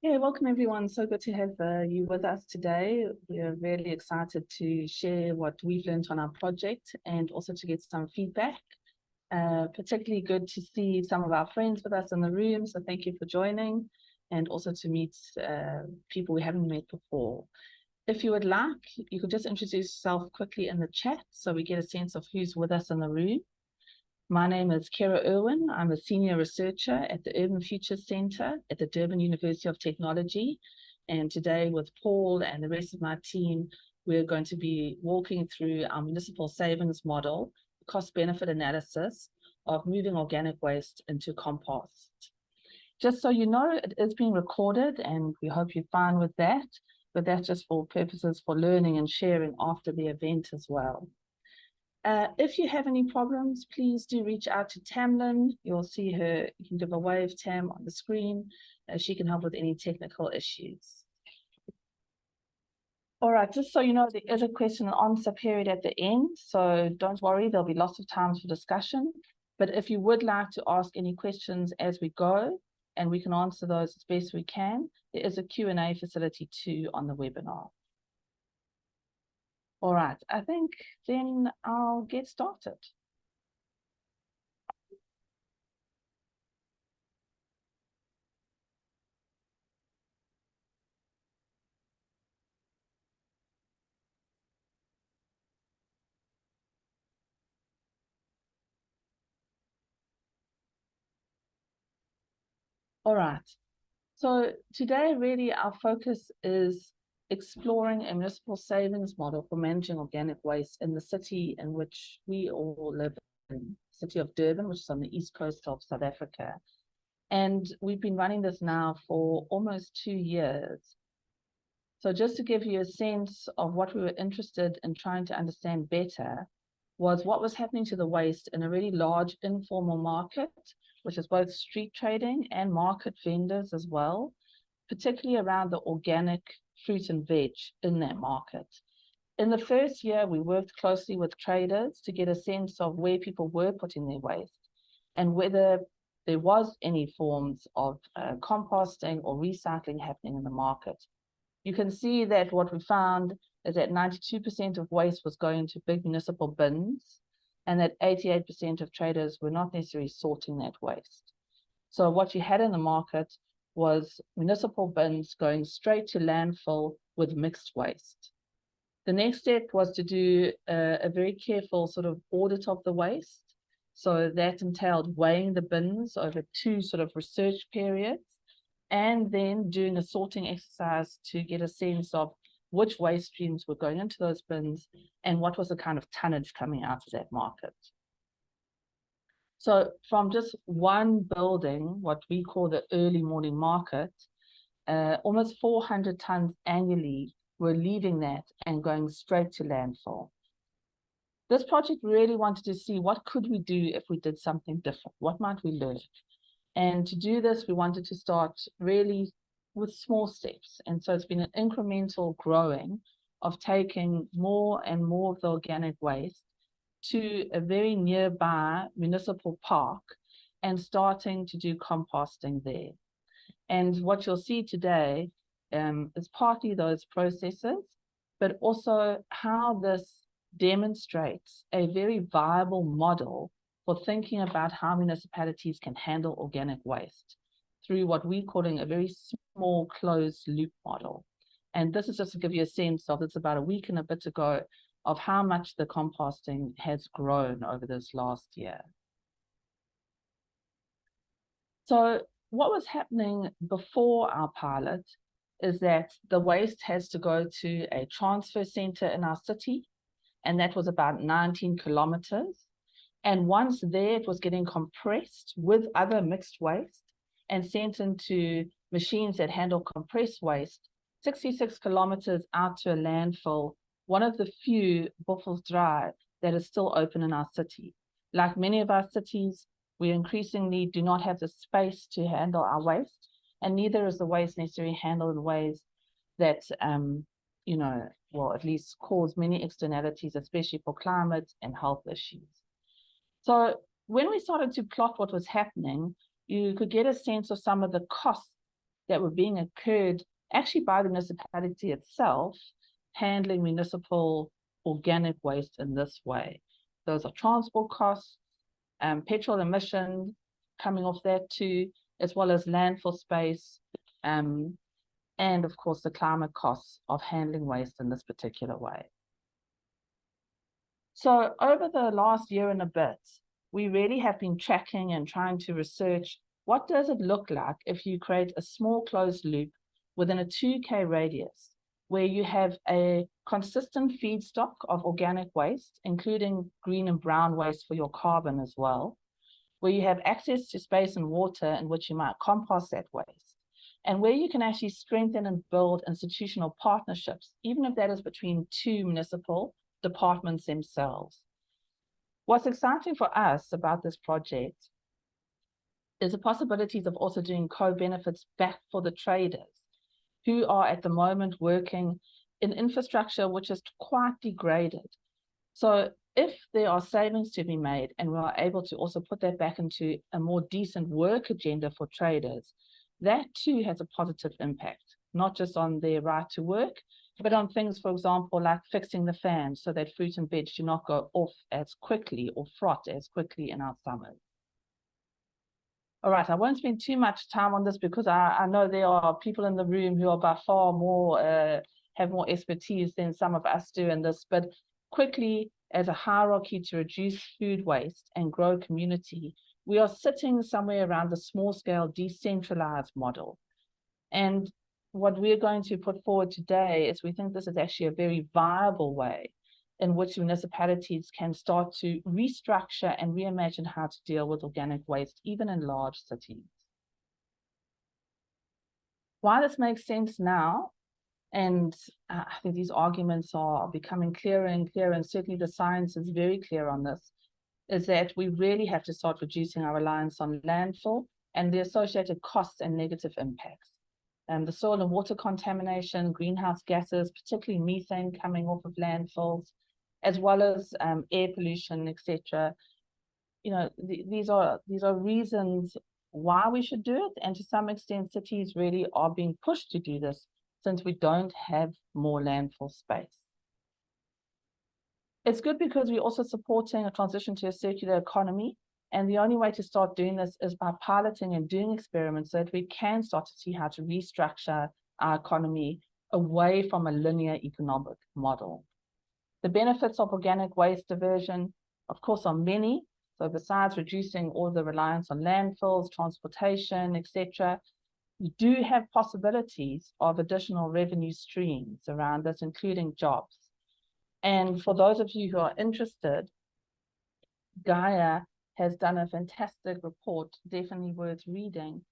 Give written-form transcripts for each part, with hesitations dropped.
Yeah, welcome everyone. So good to have you with us today. We are really excited to share what we've learned on our project and also to get some feedback. Particularly good to see some of our friends with us in the room. So thank you for joining, and also to meet people we haven't met before. If you would like, you could just introduce yourself quickly in the chat so we get a sense of who's with us in the room. My name is Kara Irwin. I'm a senior researcher at the Urban Futures Centre at the Durban University of Technology. And today with Paul and the rest of my team, we're going to be walking through our municipal savings model, cost-benefit analysis of moving organic waste into compost. Just so you know, it is being recorded and we hope you're fine with that, but that's just for purposes for learning and sharing after the event as well. If you have any problems, please do reach out to Tamlin. You'll see her, you can give a wave, Tam, on the screen. She can help with any technical issues. All right, just so you know, there is a question and answer period at the end, so don't worry, there'll be lots of times for discussion. But if you would like to ask any questions as we go, and we can answer those as best we can, there is a Q&A facility too on the webinar. All right, I think then I'll get started. All right, so today really our focus is exploring a municipal savings model for managing organic waste in the city in which we all live in, the city of Durban, which is on the east coast of South Africa. And we've been running this now for almost 2 years. So just to give you a sense of what we were interested in trying to understand better was what was happening to the waste in a really large informal market, which is both street trading and market vendors as well, particularly around the organic fruit and veg in that market. In the first year, we worked closely with traders to get a sense of where people were putting their waste and whether there was any forms of composting or recycling happening in the market. You can see that what we found is that 92% of waste was going to big municipal bins and that 88% of traders were not necessarily sorting that waste. So what you had in the market was municipal bins going straight to landfill with mixed waste. The next step was to do a very careful sort of audit of the waste. So that entailed weighing the bins over 2 sort of research periods and then doing a sorting exercise to get a sense of which waste streams were going into those bins and what was the kind of tonnage coming out of that market. So from just one building, what we call the early morning market, almost 400 tons annually were leaving that and going straight to landfill. This project really wanted to see what could we do if we did something different? What might we learn? And to do this, we wanted to start really with small steps. And so it's been an incremental growing of taking more and more of the organic waste to a very nearby municipal park and starting to do composting there. And what you'll see today is partly those processes, but also how this demonstrates a very viable model for thinking about how municipalities can handle organic waste through what we're calling a very small closed loop model. And this is just to give you a sense of, it's about a week and a bit ago, of how much the composting has grown over this last year. So what was happening before our pilot is that the waste has to go to a transfer center in our city, and that was about 19 kilometers. And once there, it was getting compressed with other mixed waste and sent into machines that handle compressed waste, 66 kilometers out to a landfill, one of the few Buffelsdrive that is still open in our city. Like many of our cities, we increasingly do not have the space to handle our waste, and neither is the waste necessarily handled in ways that, will at least cause many externalities, especially for climate and health issues. So when we started to plot what was happening, you could get a sense of some of the costs that were being incurred actually by the municipality itself, handling municipal organic waste in this way. Those are transport costs, petrol emissions coming off that too, as well as landfill space, and of course the climate costs of handling waste in this particular way. So over the last year and a bit, we really have been tracking and trying to research what does it look like if you create a small closed loop within a 2K radius, where you have a consistent feedstock of organic waste, including green and brown waste for your carbon as well, where you have access to space and water in which you might compost that waste, and where you can actually strengthen and build institutional partnerships, even if that is between two municipal departments themselves. What's exciting for us about this project is the possibilities of also doing co-benefits back for the traders who are at the moment working in infrastructure which is quite degraded. So if there are savings to be made and we are able to also put that back into a more decent work agenda for traders, that too has a positive impact, not just on their right to work, but on things, for example, like fixing the fans so that fruit and veg do not go off as quickly or rot as quickly in our summers. All right, I won't spend too much time on this because I know there are people in the room who are by far more, have more expertise than some of us do in this, but quickly, as a hierarchy to reduce food waste and grow community, we are sitting somewhere around the small scale decentralized model. And what we're going to put forward today is we think this is actually a very viable way in which municipalities can start to restructure and reimagine how to deal with organic waste, even in large cities. Why this makes sense now, and I think these arguments are becoming clearer and clearer, and certainly the science is very clear on this, is that we really have to start reducing our reliance on landfill and the associated costs and negative impacts. The soil and water contamination, greenhouse gases, particularly methane coming off of landfills, as well as air pollution, etc. You know, these are reasons why we should do it, and to some extent, cities really are being pushed to do this since we don't have more landfill space. It's good because we're also supporting a transition to a circular economy, and the only way to start doing this is by piloting and doing experiments so that we can start to see how to restructure our economy away from a linear economic model. The benefits of organic waste diversion, of course, are many. So besides reducing all the reliance on landfills, transportation, etc., we do have possibilities of additional revenue streams around this, including jobs. And for those of you who are interested, Gaia has done a fantastic report, definitely worth reading,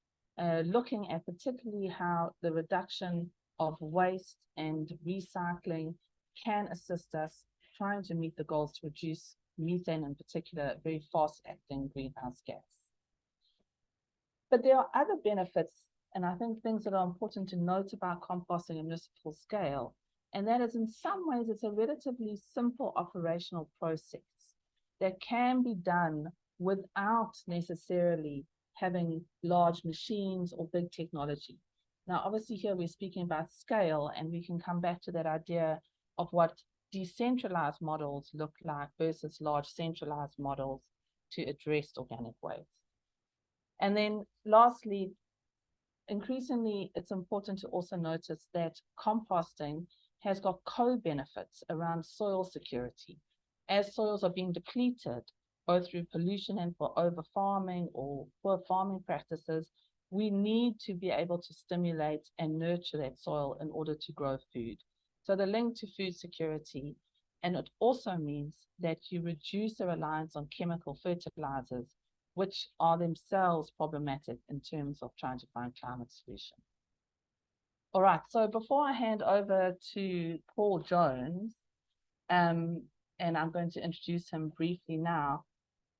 looking at particularly how the reduction of waste and recycling can assist us trying to meet the goals to reduce methane, in particular, very fast-acting greenhouse gas. But there are other benefits, and I think things that are important to note about composting at municipal scale, and that is in some ways it's a relatively simple operational process that can be done without necessarily having large machines or big technology. Now, obviously here we're speaking about scale, and we can come back to that idea of what decentralized models look like versus large centralized models to address organic waste. And then lastly, increasingly, it's important to also notice that composting has got co-benefits around soil security. As soils are being depleted, both through pollution and for over-farming or poor farming practices, we need to be able to stimulate and nurture that soil in order to grow food. So the link to food security, and it also means that you reduce the reliance on chemical fertilizers, which are themselves problematic in terms of trying to find climate solutions. All right, so before I hand over to Paul Jones, and I'm going to introduce him briefly now,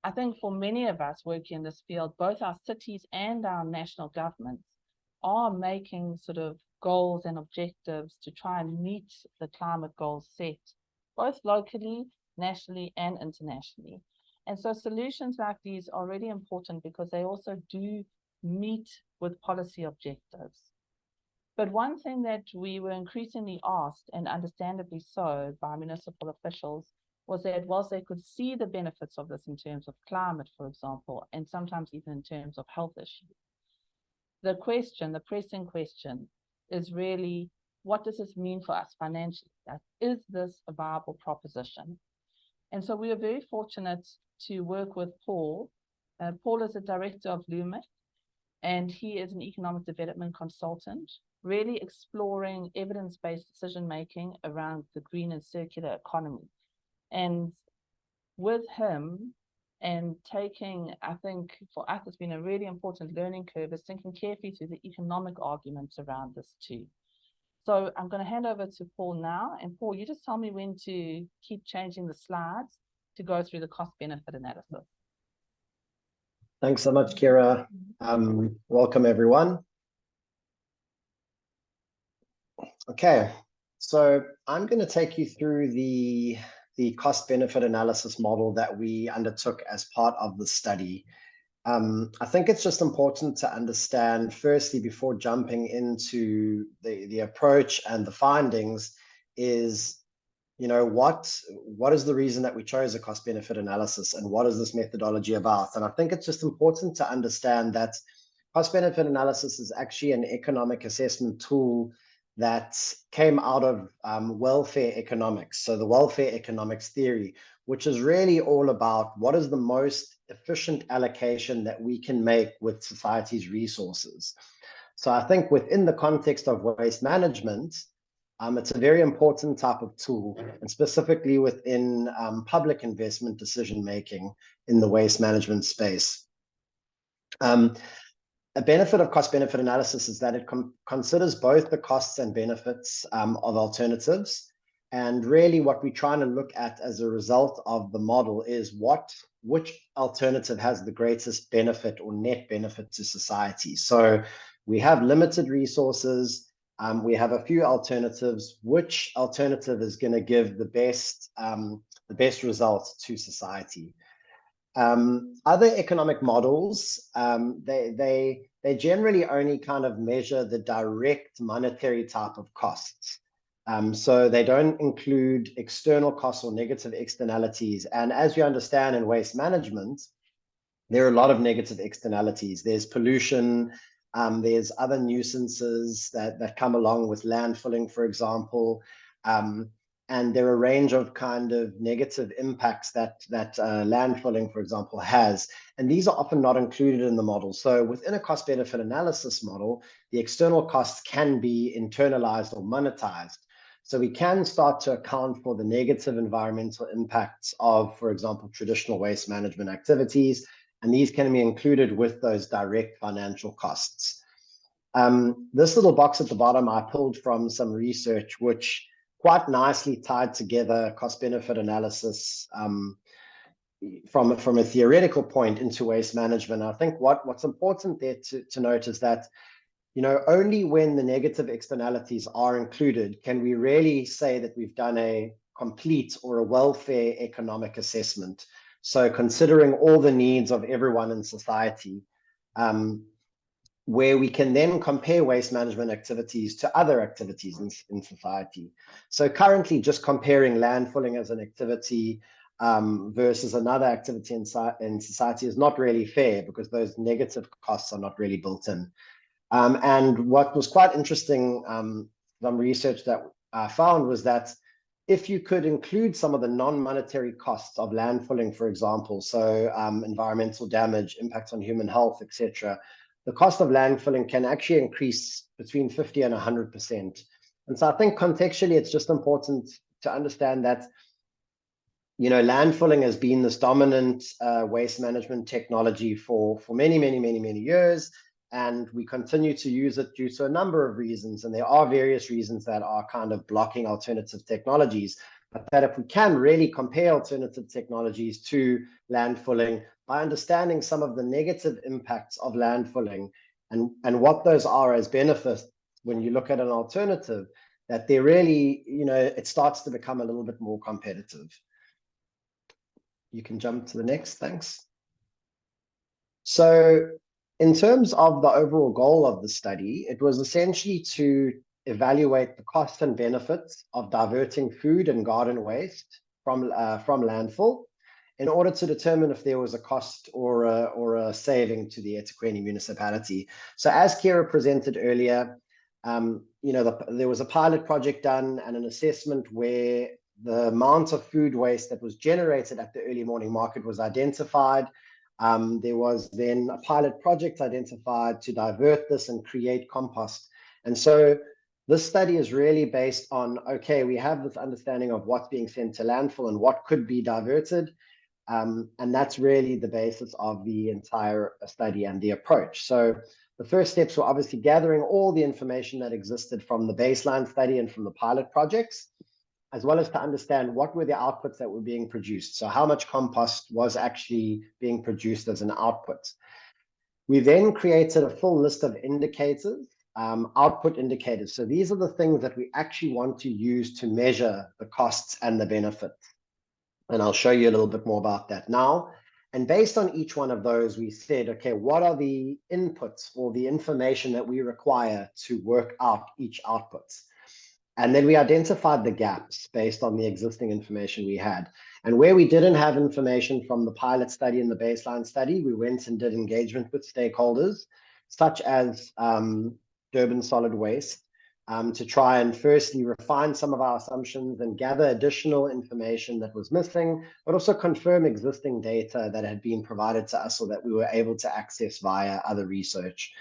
I think for many of us working in this field, both our cities and our national governments are making sort of goals and objectives to try and meet the climate goals set, both locally, nationally, and internationally. And so solutions like these are really important because they also do meet with policy objectives. But one thing that we were increasingly asked, and understandably so, by municipal officials was that whilst they could see the benefits of this in terms of climate, for example, and sometimes even in terms of health issues, the pressing question is really, what does this mean for us financially? Is this a viable proposition? And so we are very fortunate to work with Paul. Paul is the director of LUMEC, and he is an economic development consultant, really exploring evidence-based decision-making around the green and circular economy. And with him and taking, I think for us, it's been a really important learning curve, is thinking carefully through the economic arguments around this too. So I'm going to hand over to Paul now. And Paul, you just tell me when to keep changing the slides to go through the cost-benefit analysis. Thanks so much, Kira. Welcome, everyone. Okay, so I'm going to take you through the cost-benefit analysis model that we undertook as part of the study. I think it's just important to understand, firstly, before jumping into the approach and the findings, is what is the reason that we chose a cost-benefit analysis, and what is this methodology about? And I think it's just important to understand that cost-benefit analysis is actually an economic assessment tool that came out of welfare economics. So the welfare economics theory, which is really all about what is the most efficient allocation that we can make with society's resources. So I think within the context of waste management, it's a very important type of tool, and specifically within public investment decision-making in the waste management space. A benefit of cost-benefit analysis is that it considers both the costs and benefits of alternatives. And really what we're trying to look at as a result of the model is which alternative has the greatest benefit or net benefit to society. So we have limited resources. We have a few alternatives. Which alternative is going to give the best results to society? Other economic models, they generally only kind of measure the direct monetary type of costs. So they don't include external costs or negative externalities. And as you understand in waste management, there are a lot of negative externalities. There's pollution, there's other nuisances that come along with landfilling, for example. And there are a range of kind of negative impacts that landfilling, for example, has. And these are often not included in the model. So within a cost-benefit analysis model, the external costs can be internalized or monetized. So we can start to account for the negative environmental impacts of, for example, traditional waste management activities. And these can be included with those direct financial costs. This little box at the bottom I pulled from some research, which quite nicely tied together cost-benefit analysis from a theoretical point into waste management. I think what's important there to note is that, only when the negative externalities are included can we really say that we've done a complete or a welfare economic assessment. So considering all the needs of everyone in society, where we can then compare waste management activities to other activities in society. So currently just comparing landfilling as an activity versus another activity in society is not really fair, because those negative costs are not really built in. And what was quite interesting, some research that I found, was that if you could include some of the non-monetary costs of landfilling, for example, so environmental damage, impact on human health, etc., the cost of landfilling can actually increase between 50 and 100%. And so I think contextually, it's just important to understand that, landfilling has been this dominant waste management technology for many, many, many, many years. And we continue to use it due to a number of reasons. And there are various reasons that are kind of blocking alternative technologies. But that if we can really compare alternative technologies to landfilling by understanding some of the negative impacts of landfilling and what those are as benefits when you look at an alternative, that they really, it starts to become a little bit more competitive. You can jump to the next, thanks. So in terms of the overall goal of the study, it was essentially to evaluate the costs and benefits of diverting food and garden waste from landfill in order to determine if there was a cost or a saving to the eTafuleni municipality. So as Kira presented earlier, there was a pilot project done and an assessment where the amount of food waste that was generated at the early morning market was identified. There was then a pilot project identified to divert this and create compost. And so this study is really based on, okay, we have this understanding of what's being sent to landfill and what could be diverted. And that's really the basis of the entire study and the approach. So the first steps were obviously gathering all the information that existed from the baseline study and from the pilot projects, as well as to understand what were the outputs that were being produced. So how much compost was actually being produced as an output. We then created a full list of indicators, output indicators. So these are the things that we actually want to use to measure the costs and the benefits. And I'll show you a little bit more about that now. And based on each one of those, we said, okay, what are the inputs or the information that we require to work out each output? And then we identified the gaps based on the existing information we had. And where we didn't have information from the pilot study and the baseline study, we went and did engagement with stakeholders, such as Durban Solid Waste, to try and firstly refine some of our assumptions and gather additional information that was missing, but also confirm existing data that had been provided to us or that we were able to access via other research.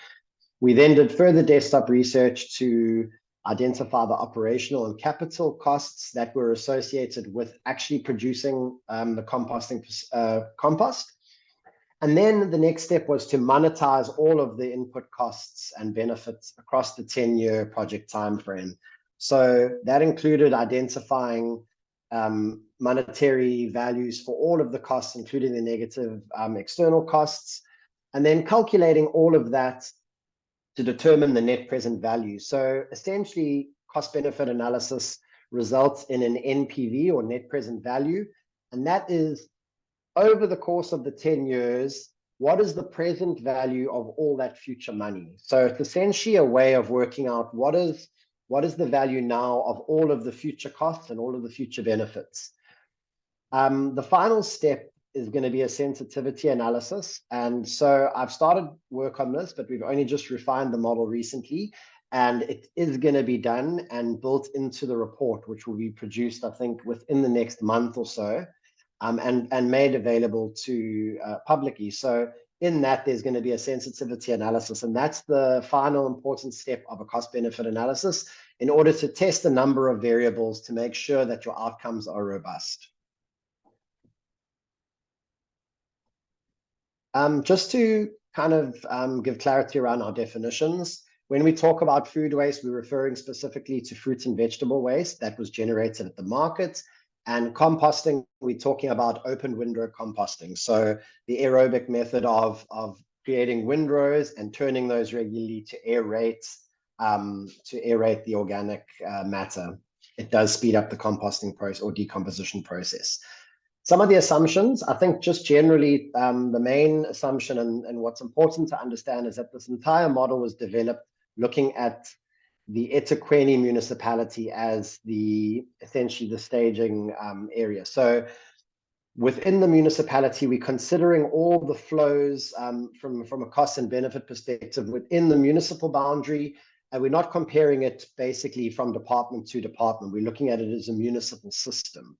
We then did further desktop research to identify the operational and capital costs that were associated with actually producing the composting compost. And then the next step was to monetize all of the input costs and benefits across the 10-year project timeframe. So that included identifying monetary values for all of the costs, including the negative external costs, and then calculating all of that to determine the net present value. So essentially, cost-benefit analysis results in an NPV or net present value, and that is over the course of the 10 years, what is the present value of all that future money? So it's essentially a way of working out what is the value now of all of the future costs and all of the future benefits. The final step is going to be a sensitivity analysis. And so I've started work on this, but we've only just refined the model recently. And it is going to be done and built into the report, which will be produced, I think, within the next month or so. And made available to publicly. So in that, there's going to be a sensitivity analysis, and that's the final important step of a cost-benefit analysis in order to test a number of variables to make sure that your outcomes are robust. Just to kind of give clarity around our definitions, when we talk about food waste, we're referring specifically to fruit and vegetable waste that was generated at the market. And composting, we're talking about open windrow composting. So the aerobic method of creating windrows and turning those regularly to aerate the organic matter. It does speed up the composting process or decomposition process. Some of the assumptions, I think just generally, the main assumption and what's important to understand is that this entire model was developed looking at the eTafuleni municipality as essentially the staging area. So within the municipality, we're considering all the flows from a cost and benefit perspective within the municipal boundary, and we're not comparing it basically from department to department. We're looking at it as a municipal system.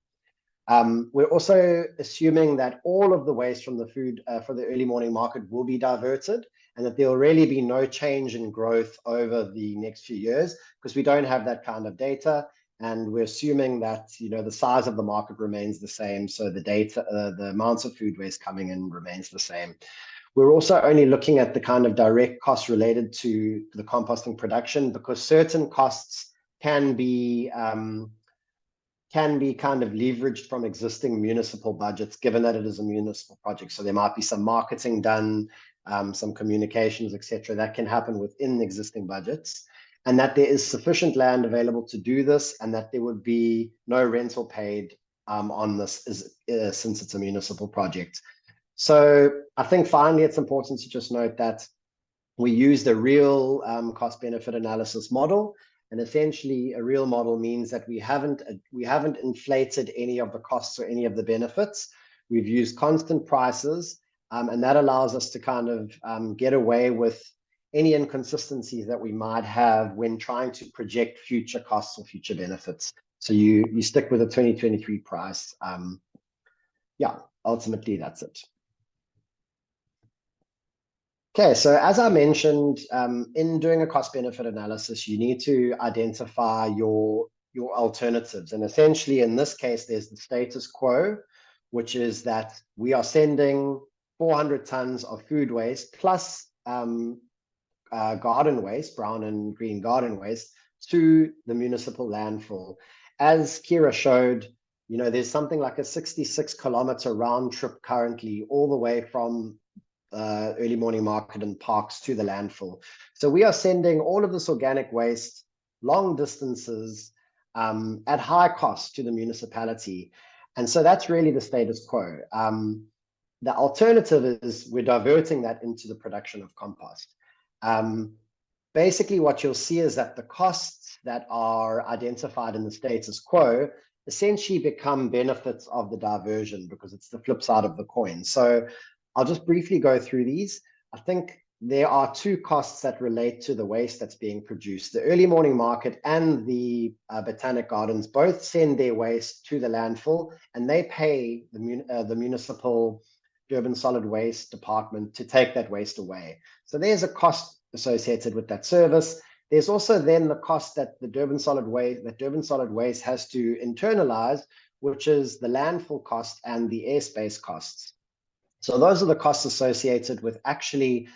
We're also assuming that all of the waste from the food for the early morning market will be diverted, and that there will really be no change in growth over the next few years because we don't have that kind of data. And we're assuming that, the size of the market remains the same. So the amounts of food waste coming in remains the same. We're also only looking at the kind of direct costs related to the composting production because certain costs can be kind of leveraged from existing municipal budgets, given that it is a municipal project. So there might be some marketing done, some communications, etc., that can happen within existing budgets, and that there is sufficient land available to do this, and that there would be no rental paid on this since it's a municipal project. So I think finally it's important to just note that we used a real cost benefit analysis model. And essentially, a real model means that we haven't inflated any of the costs or any of the benefits. We've used constant prices, and that allows us to kind of get away with any inconsistencies that we might have when trying to project future costs or future benefits. So you stick with a 2023 price. Yeah, ultimately that's it. Okay, so as I mentioned, in doing a cost benefit analysis, you need to identify your alternatives. And essentially, in this case, there's the status quo, which is that we are sending 400 tons of food waste plus garden waste, brown and green garden waste, to the municipal landfill. As Kira showed, there's something like a 66-kilometer round trip currently, all the way from early morning market and parks to the landfill. So we are sending all of this organic waste long distances at high cost to the municipality. And so that's really the status quo. The alternative is we're diverting that into the production of compost. Basically, what you'll see is that the costs that are identified in the status quo essentially become benefits of the diversion, because it's the flip side of the coin. So I'll just briefly go through these. I think there are two costs that relate to the waste that's being produced. The early morning market and the botanic gardens both send their waste to the landfill, and they pay the municipal Durban solid waste department to take that waste away. So there's a cost associated with that service. There's also then the cost that Durban solid waste has to internalize, which is the landfill cost and the airspace costs. So those are the costs associated with actually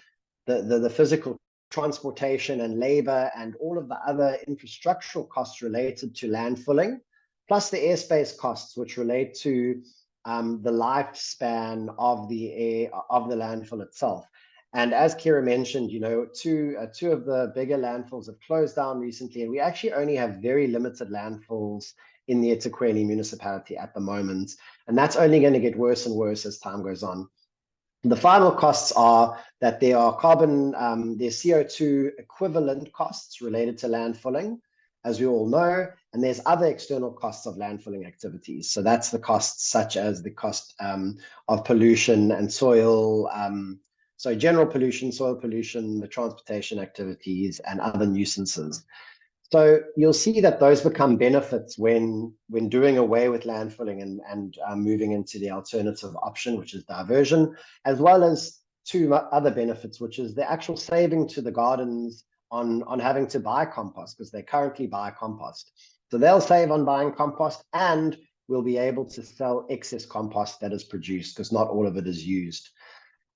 the physical transportation and labor and all of the other infrastructural costs related to landfilling, plus the airspace costs, which relate to the lifespan of the landfill itself. And as Kira mentioned, two of the bigger landfills have closed down recently, and we actually only have very limited landfills in the eTafuleni municipality at the moment. And that's only going to get worse and worse as time goes on. The final costs are that there are there's CO2 equivalent costs related to landfilling, as we all know, and there's other external costs of landfilling activities. So that's the costs such as the cost of pollution and soil, so general pollution, soil pollution, the transportation activities, and other nuisances. So you'll see that those become benefits when doing away with landfilling and moving into the alternative option, which is diversion, as well as two other benefits, which is the actual saving to the gardens on having to buy compost, because they currently buy compost. So they'll save on buying compost, and we'll be able to sell excess compost that is produced, because not all of it is used.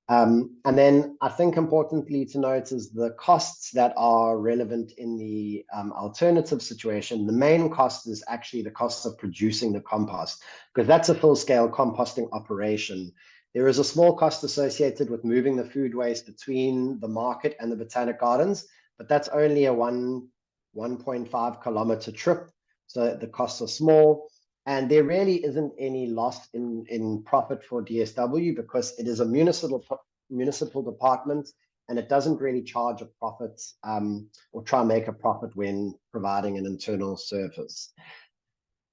And then I think importantly to note is the costs that are relevant in the alternative situation. The main cost is actually the cost of producing the compost, because that's a full-scale composting operation. There is a small cost associated with moving the food waste between the market and the botanic gardens, but that's only a 1.5 kilometer trip, so the costs are small. And there really isn't any loss in profit for DSW, because it is a municipal department, and it doesn't really charge a profit or try and make a profit when providing an internal service.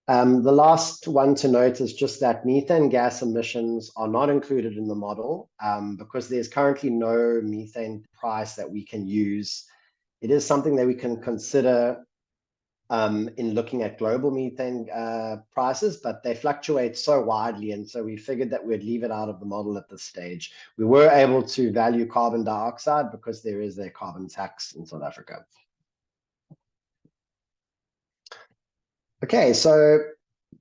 The last one to note is just that methane gas emissions are not included in the model because there's currently no methane price that we can use. It is something that we can consider in looking at global methane prices, but they fluctuate so widely, and so we figured that we'd leave it out of the model at this stage. We were able to value carbon dioxide because there is a carbon tax in South Africa. Okay, so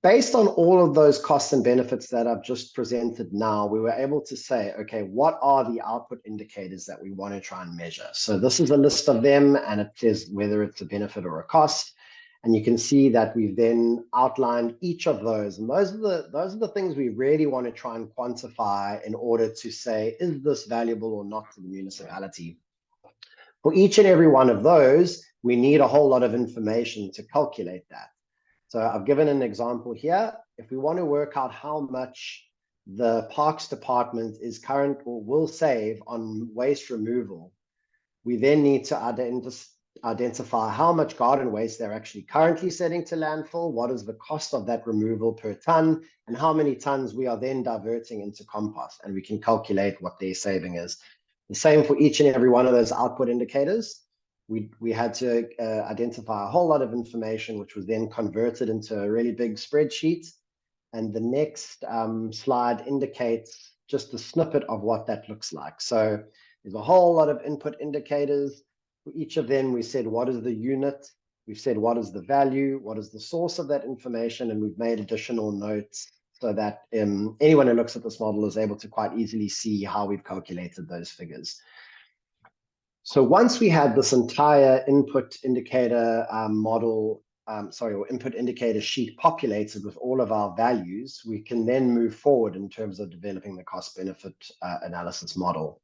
based on all of those costs and benefits that I've just presented now, we were able to say, okay, what are the output indicators that we want to try and measure? So this is a list of them, and it says whether it's a benefit or a cost. And you can see that we've then outlined each of those. And those are the things we really want to try and quantify in order to say, is this valuable or not to the municipality? For each and every one of those, we need a whole lot of information to calculate that. So I've given an example here. If we want to work out how much the Parks Department is current or will save on waste removal, We then need to identify how much garden waste they're actually currently sending to landfill, what is the cost of that removal per ton, and how many tons we are then diverting into compost, and we can calculate what their saving is. The same for each and every one of those output indicators. We had to identify a whole lot of information, which was then converted into a really big spreadsheet. And the next slide indicates just a snippet of what that looks like. So there's a whole lot of input indicators. For each of them, we said, what is the unit? We've said, what is the value? What is the source of that information? And we've made additional notes so that anyone who looks at this model is able to quite easily see how we've calculated those figures. So once we had this entire input indicator model, or input indicator sheet populated with all of our values, we can then move forward in terms of developing the cost benefit analysis model.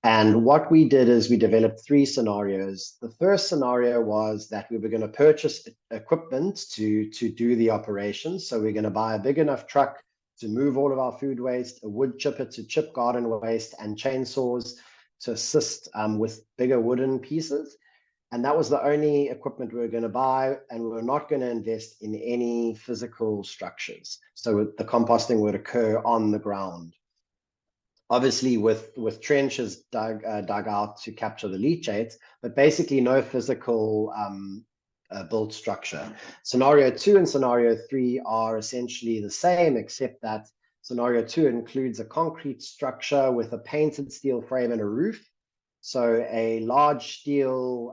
And what we did is we developed 3 scenarios. The first scenario was that we were going to purchase equipment to do the operations. So we're going to buy a big enough truck to move all of our food waste, a wood chipper to chip garden waste, and chainsaws to assist with bigger wooden pieces. And that was the only equipment we were going to buy, and we were not going to invest in any physical structures. So the composting would occur on the ground. Obviously with trenches dug out to capture the leachates, but basically no physical built structure. Scenario 2 and scenario 3 are essentially the same, except that scenario 2 includes a concrete structure with a painted steel frame and a roof. So a large steel,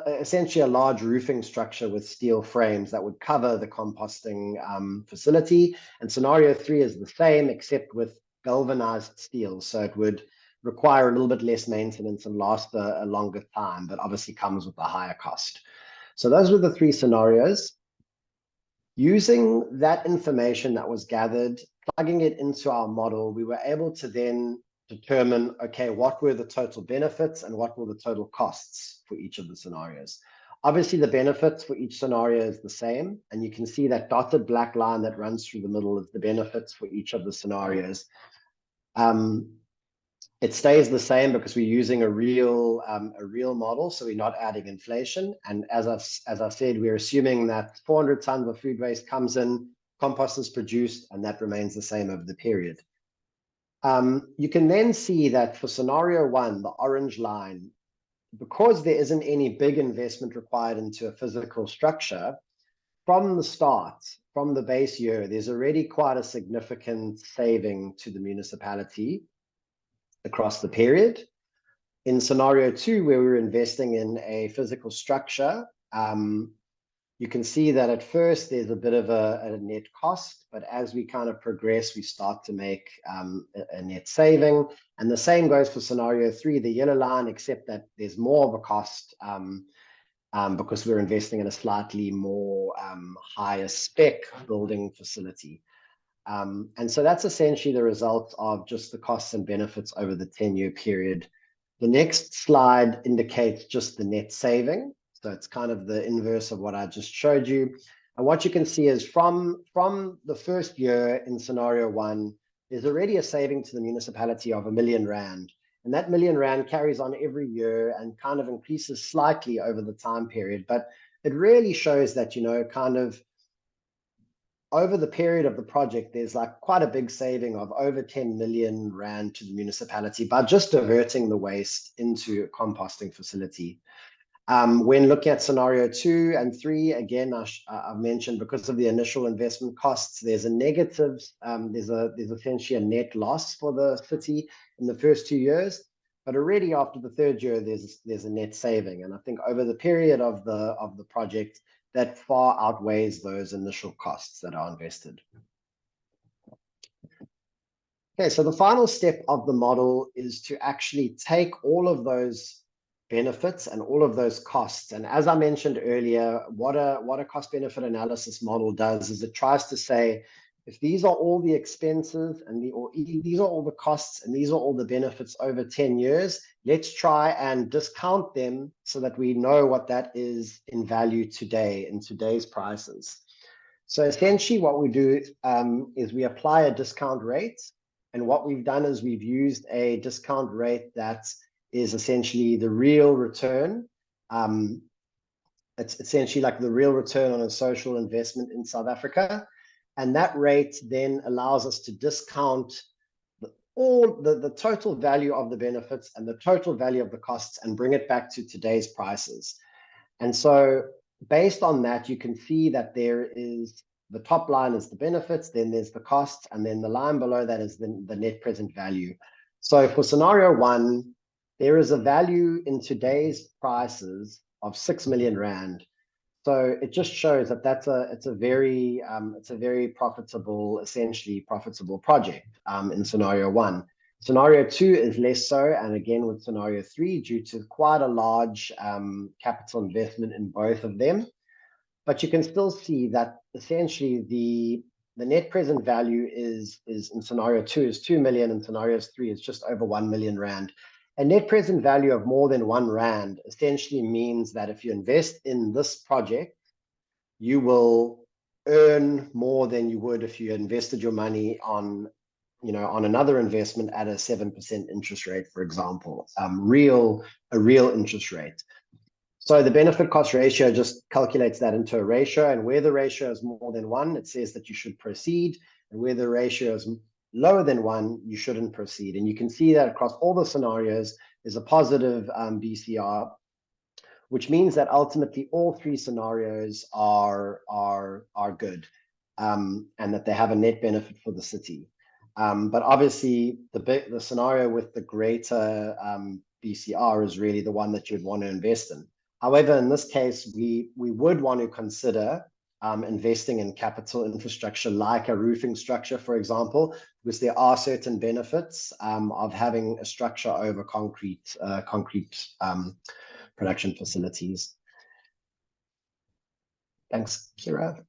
essentially a large roofing structure with steel frames that would cover the composting facility. And scenario 3 is the same, except with galvanized steel. So it would require a little bit less maintenance and last a longer time, but obviously comes with a higher cost. So those were the 3 scenarios. Using that information that was gathered, plugging it into our model, we were able to then determine, okay, what were the total benefits and what were the total costs for each of the scenarios. Obviously, the benefits for each scenario is the same, and you can see that dotted black line that runs through the middle is the benefits for each of the scenarios. It stays the same because we're using a real model, so we're not adding inflation. And as I said, we're assuming that 400 tons of food waste comes in, compost is produced, and that remains the same over the period. You can then see that for scenario 1, the orange line, because there isn't any big investment required into a physical structure, from the start, from the base year, there's already quite a significant saving to the municipality across the period. In scenario 2, where we were investing in a physical structure, you can see that at first there's a bit of a net cost, but as we kind of progress, we start to make a net saving. And the same goes for scenario 3, the yellow line, except that there's more of a cost because we're investing in a slightly more higher spec building facility. And so that's essentially the result of just the costs and benefits over the 10-year period. The next slide indicates just the net saving. So it's kind of the inverse of what I just showed you. And what you can see is from the first year in scenario 1, there's already a saving to the municipality of R1 million. And that R1 million carries on every year and kind of increases slightly over the time period. But it really shows that, you know, kind of over the period of the project, there's like quite a big saving of over R10 million to the municipality by just diverting the waste into a composting facility. When looking at scenario 2 and 3, again, I've mentioned because of the initial investment costs, there's a negative, there's essentially a net loss for the city in the first 2 years, but already after the 3rd year, there's a net saving. And I think over the period of the project, that far outweighs those initial costs that are invested. Okay, so the final step of the model is to actually take all of those benefits and all of those costs. And as I mentioned earlier, what a cost benefit analysis model does is it tries to say, if these are all the expenses and these are all the costs and these are all the benefits over 10 years, let's try and discount them so that we know what that is in value today, in today's prices. So essentially what we do is we apply a discount rate. And what we've done is we've used a discount rate that is essentially the real return. It's essentially like the real return on a social investment in South Africa. And that rate then allows us to discount the total value of the benefits and the total value of the costs and bring it back to today's prices. And so based on that, you can see that there is the top line is the benefits, then there's the costs, and then the line below that is the net present value. So for scenario one, there is a value in today's prices of 6 million Rand. So it just shows that it's a very profitable, essentially profitable project in scenario one. Scenario two is less so, and again with scenario three, due to quite a large capital investment in both of them. But you can still see that essentially the net present value is in scenario two is 2 million, and scenario three is just over 1 million Rand. A net present value of more than 1 Rand essentially means that if you invest in this project, you will earn more than you would if you invested your money on, on another investment at a 7% interest rate, for example, a real interest rate. So the benefit cost ratio just calculates that into a ratio, and where the ratio is more than 1, it says that you should proceed, and where the ratio is lower than 1, you shouldn't proceed. And you can see that across all the scenarios is a positive BCR, which means that ultimately all three scenarios are good, and that they have a net benefit for the city. But obviously the scenario with the greater BCR is really the one that you'd want to invest in. However, in this case, we would want to consider investing in capital infrastructure like a roofing structure, for example, because there are certain benefits of having a structure over concrete production facilities. Thanks, Kira.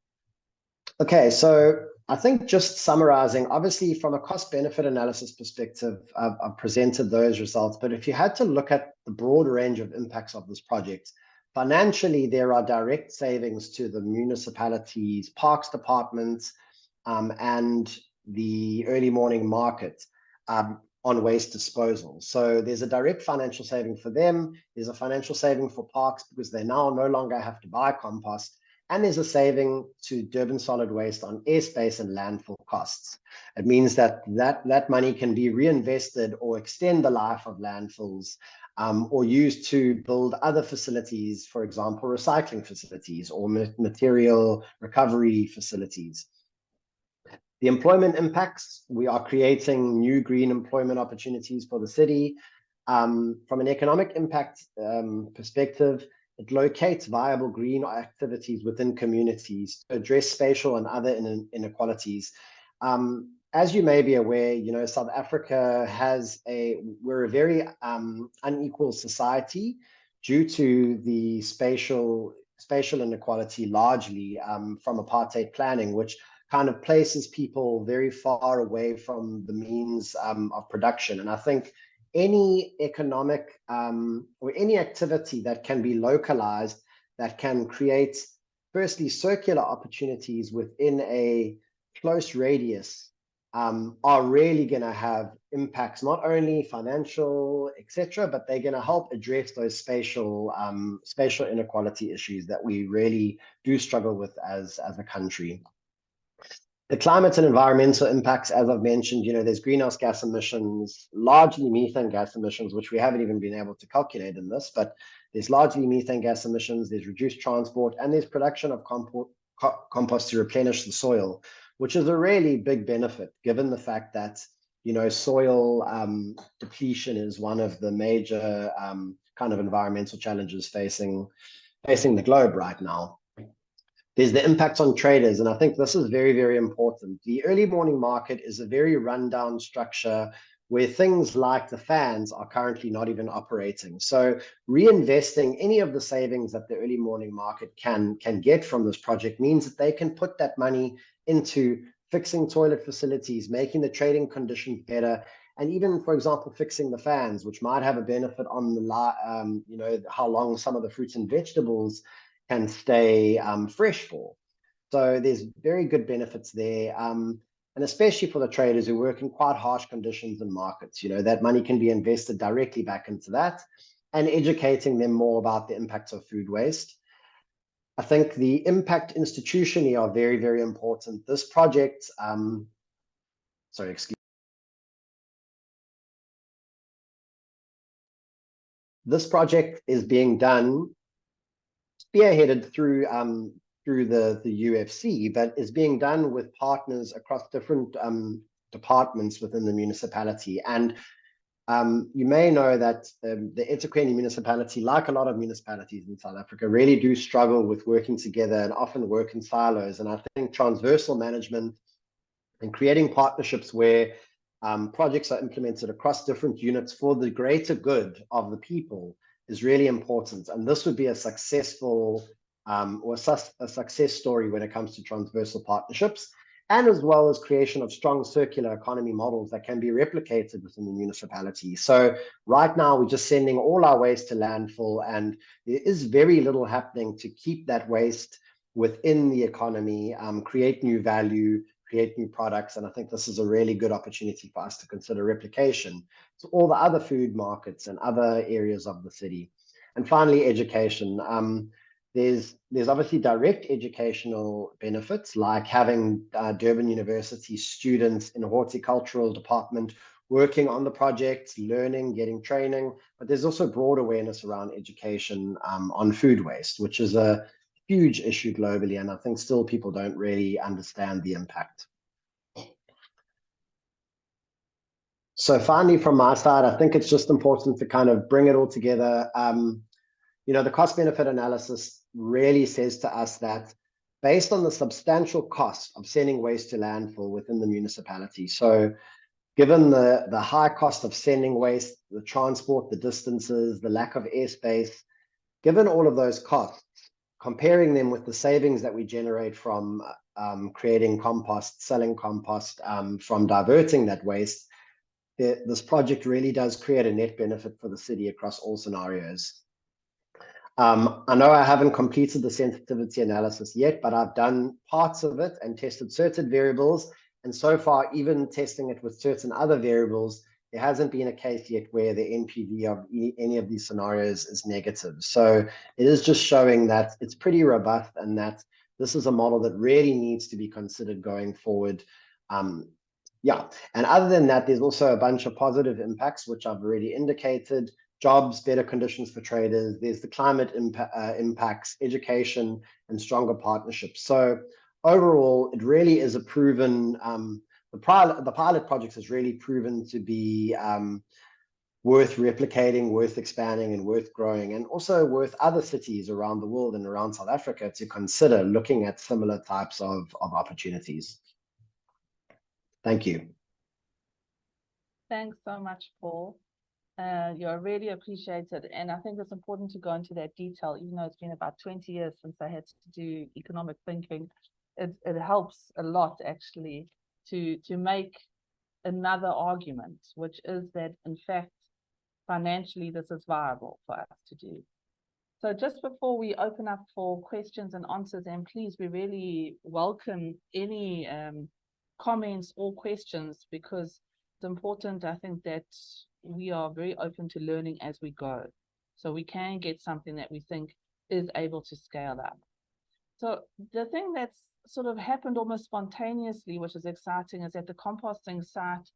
Okay, so I think just summarizing, obviously from a cost benefit analysis perspective, I've presented those results, but if you had to look at the broad range of impacts of this project, financially, there are direct savings to the municipalities, parks departments, and the early morning market on waste disposal. So there's a direct financial saving for them. There's a financial saving for parks because they now no longer have to buy compost. And there's a saving to Durban solid waste on airspace and landfill costs. It means that money can be reinvested or extend the life of landfills, or used to build other facilities, for example, recycling facilities or material recovery facilities. The employment impacts, we are creating new green employment opportunities for the city. From an economic impact perspective, it locates viable green activities within communities to address spatial and other inequalities. As you may be aware, South Africa we're a very unequal society due to the spatial inequality, largely from apartheid planning, which kind of places people very far away from the means of production. And I think any economic or any activity that can be localized, that can create, firstly, circular opportunities within a close radius, are really going to have impacts, not only financial, etc., but they're going to help address those spatial inequality issues that we really do struggle with as a country. The climate and environmental impacts, as I've mentioned, there's greenhouse gas emissions, largely methane gas emissions, which we haven't even been able to calculate in this, but there's largely methane gas emissions, there's reduced transport, and there's production of compost to replenish the soil, which is a really big benefit, given the fact that, soil depletion is one of the major kind of environmental challenges facing the globe right now. There's the impact on traders, and I think this is very, very important. The early morning market is a very rundown structure where things like the fans are currently not even operating. So reinvesting any of the savings that the early morning market can get from this project means that they can put that money into fixing toilet facilities, making the trading conditions better, and even, for example, fixing the fans, which might have a benefit on the how long some of the fruits and vegetables can stay fresh for. So there's very good benefits there. and especially for the traders who work in quite harsh conditions and markets. That money can be invested directly back into that, and educating them more about the impacts of food waste. I think the impact institutionally are very, very important. This project, this project is being done, spearheaded through the UFC, but is being done with partners across different departments within the municipality. And you may know that the eTafuleni municipality, like a lot of municipalities in South Africa, really do struggle with working together and often work in silos. And I think transversal management and creating partnerships where projects are implemented across different units for the greater good of the people is really important. And this would be a successful or a success story when it comes to transversal partnerships, and as well as creation of strong circular economy models that can be replicated within the municipality. So right now, we're just sending all our waste to landfill, and there is very little happening to keep that waste within the economy, create new value, create new products. And I think this is a really good opportunity for us to consider replication to all the other food markets and other areas of the city. And finally, education. There's obviously direct educational benefits, like having Durban University students in a horticultural department working on the projects, learning, getting training. But there's also broad awareness around education on food waste, which is a huge issue globally, and I think still people don't really understand the impact. So finally, from my side, I think it's just important to kind of bring it all together. The cost-benefit analysis really says to us that based on the substantial cost of sending waste to landfill within the municipality, so given the high cost of sending waste, the transport, the distances, the lack of airspace, given all of those costs, comparing them with the savings that we generate from creating compost, selling compost, from diverting that waste, this project really does create a net benefit for the city across all scenarios. I know I haven't completed the sensitivity analysis yet, but I've done parts of it and tested certain variables. And so far, even testing it with certain other variables, there hasn't been a case yet where the NPV of any of these scenarios is negative. So it is just showing that it's pretty robust and that this is a model that really needs to be considered going forward. Yeah, and other than that, there's also a bunch of positive impacts, which I've already indicated. Jobs, better conditions for traders. There's the climate impacts, education, and stronger partnerships. So overall, it really is a proven, the pilot project has really proven to be worth replicating, worth expanding, and worth growing, and also worth other cities around the world and around South Africa to consider looking at similar types of opportunities. Thank you. Thanks so much, Paul. You're really appreciated. And I think it's important to go into that detail, even though it's been about 20 years since I had to do economic thinking. It helps a lot, actually, to make another argument, which is that, in fact, financially, this is viable for us to do. So just before we open up for questions and answers, and please, we really welcome any comments or questions, because it's important, I think, that we are very open to learning as we go, so we can get something that we think is able to scale up. So the thing that's sort of happened almost spontaneously, which is exciting, is that the composting site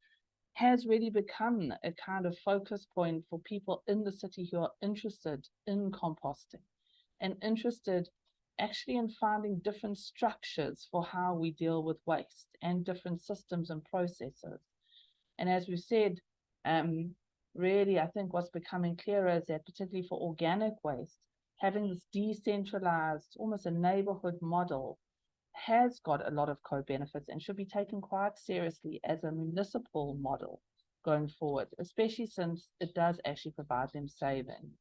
has really become a kind of focus point for people in the city who are interested in composting and interested actually in finding different structures for how we deal with waste and different systems and processes. And as we said, really, I think what's becoming clearer is that, particularly for organic waste, having this decentralized, almost a neighborhood model, has got a lot of co-benefits and should be taken quite seriously as a municipal model going forward, especially since it does actually provide them savings.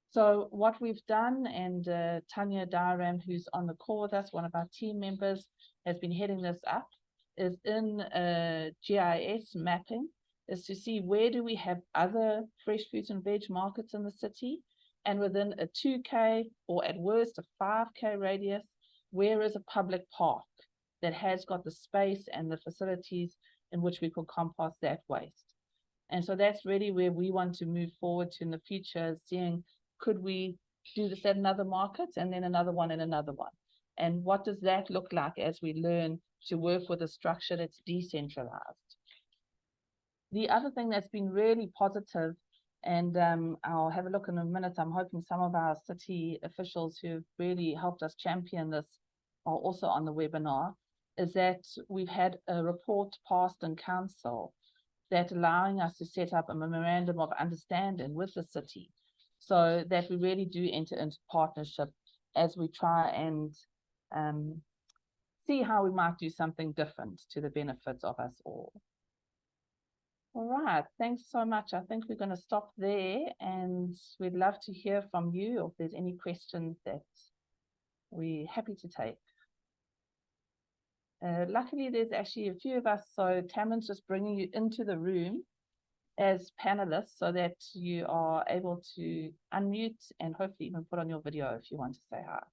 So what we've done, and Tanya Diram, who's on the call with us, one of our team members, has been heading this up, is in GIS mapping, is to see where do we have other fresh fruits and veg markets in the city, and within a 2K or at worst a 5K radius, where is a public park that has got the space and the facilities in which we could compost that waste. And so that's really where we want to move forward to in the future, seeing could we do this at another market and then another one and another one. And what does that look like as we learn to work with a structure that's decentralized? The other thing that's been really positive, and I'll have a look in a minute, I'm hoping some of our city officials who've really helped us champion this are also on the webinar, is that we've had a report passed in council that allowing us to set up a memorandum of understanding with the city so that we really do enter into partnership as we try and see how we might do something different to the benefits of us all. All right, thanks so much. I think we're going to stop there, and we'd love to hear from you or if there's any questions that we're happy to take. Luckily, there's actually a few of us, so Tamlin's just bringing you into the room as panelists so that you are able to unmute and hopefully even put on your video if you want to say hi.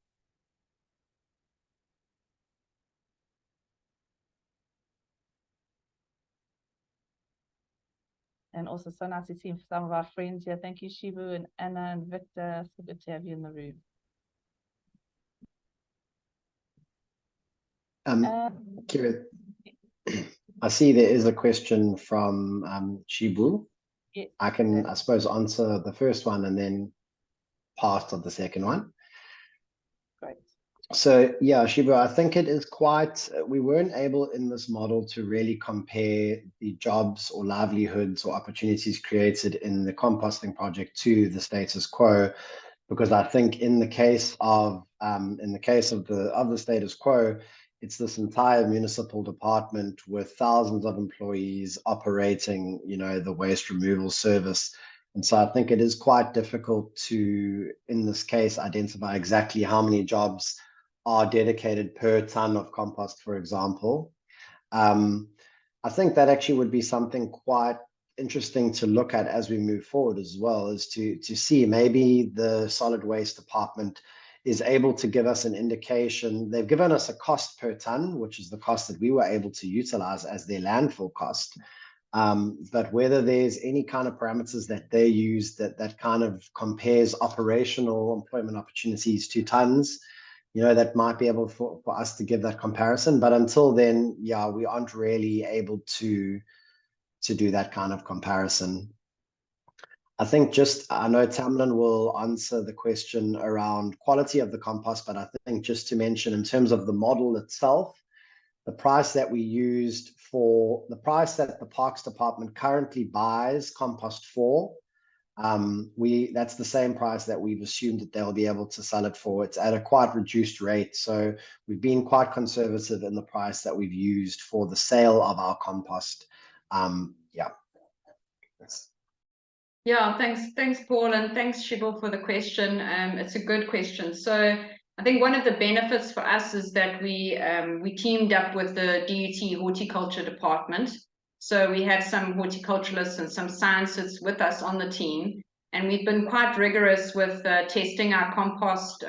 And also so nice to see some of our friends here. Thank you, Shibu and Anna and Victor. So good to have you in the room. Kira, I see there is a question from Shibu. Yes, I can, I suppose, answer the first one and then pass to the second one. great. So yeah, Shibu, I think it is quite, we weren't able in this model to really compare the jobs or livelihoods or opportunities created in the composting project to the status quo, because I think in the case of the status quo, it's this entire municipal department with thousands of employees operating, you know, the waste removal service. And so I think it is quite difficult to, in this case, identify exactly how many jobs are dedicated per ton of compost, for example. I think that actually would be something quite interesting to look at as we move forward as well, is to see maybe the solid waste department is able to give us an indication. They've given us a cost per ton, which is the cost that we were able to utilize as their landfill cost. But whether there's any kind of parameters that they use that kind of compares operational employment opportunities to tons, you know, that might be able for us to give that comparison. But until then, yeah, we aren't really able to do that kind of comparison. I think I know Tamlin will answer the question around quality of the compost, but I think just to mention in terms of the model itself, the price that we used for the price that the Parks Department currently buys compost for, that's the same price that we've assumed that they'll be able to sell it for. It's at a quite reduced rate. So we've been quite conservative in the price that we've used for the sale of our compost. Yeah. Yeah, thanks, Paul, and thanks, Shibu, for the question. It's a good question. So I think one of the benefits for us is that we teamed up with the DUT horticulture department. So we have some horticulturalists and some scientists with us on the team, and we've been quite rigorous with testing our compost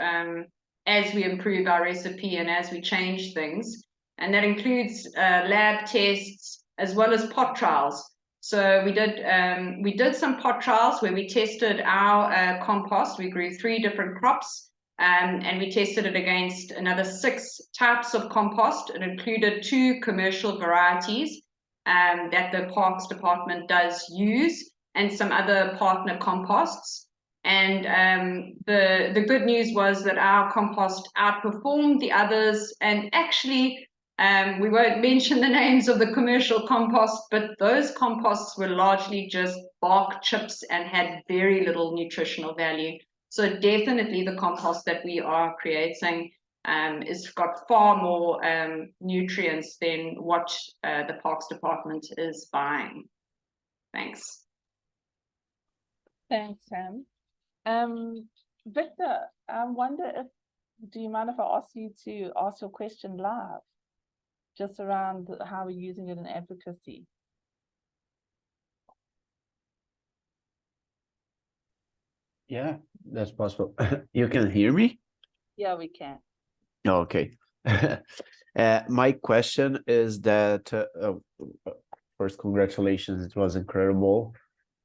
as we improve our recipe and as we change things. And that includes lab tests as well as pot trials. So we did some pot trials where we tested our compost. We grew 3 different crops, and we tested it against another 6 types of compost. It included 2 commercial varieties that the Parks Department does use, and some other partner composts. And the good news was that our compost outperformed the others, and actually we won't mention the names of the commercial compost, but those composts were largely just bark chips and had very little nutritional value. So definitely the compost that we are creating is got far more nutrients than what the Parks Department is buying. Thanks. Thanks, Sam. Victor, I wonder do you mind if I ask you to ask your question live? Just around how we're using it in advocacy. Yeah, that's possible. You can hear me? Yeah, we can. Okay. My question is that first, congratulations, it was incredible.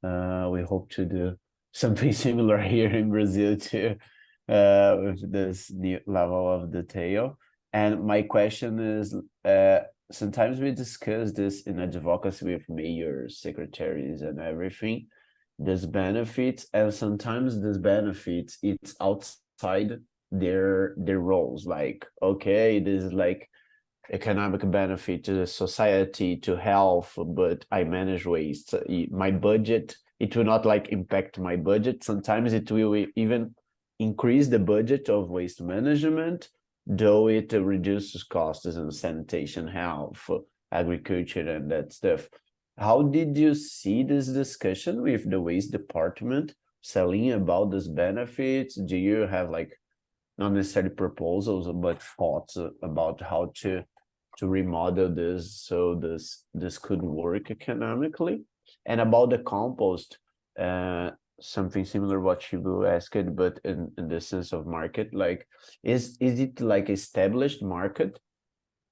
We hope to do something similar here in Brazil too, with this new level of detail. And my question is, sometimes we discuss this in advocacy with mayors, secretaries, and everything, this benefits, and sometimes this benefits, it's outside their roles. Like, okay, this is like economic benefit to the society, to health, but I manage waste. My budget, it will not like impact my budget. Sometimes it will even increase the budget of waste management, though it reduces costs in sanitation, health, agriculture, and that stuff. How did you see this discussion with the waste department, Celine, about this benefits? Do you have like not necessarily proposals, but thoughts about how to remodel this so this could work economically? And about the compost, something similar what Shibu asked, but in the sense of market, like is it like established market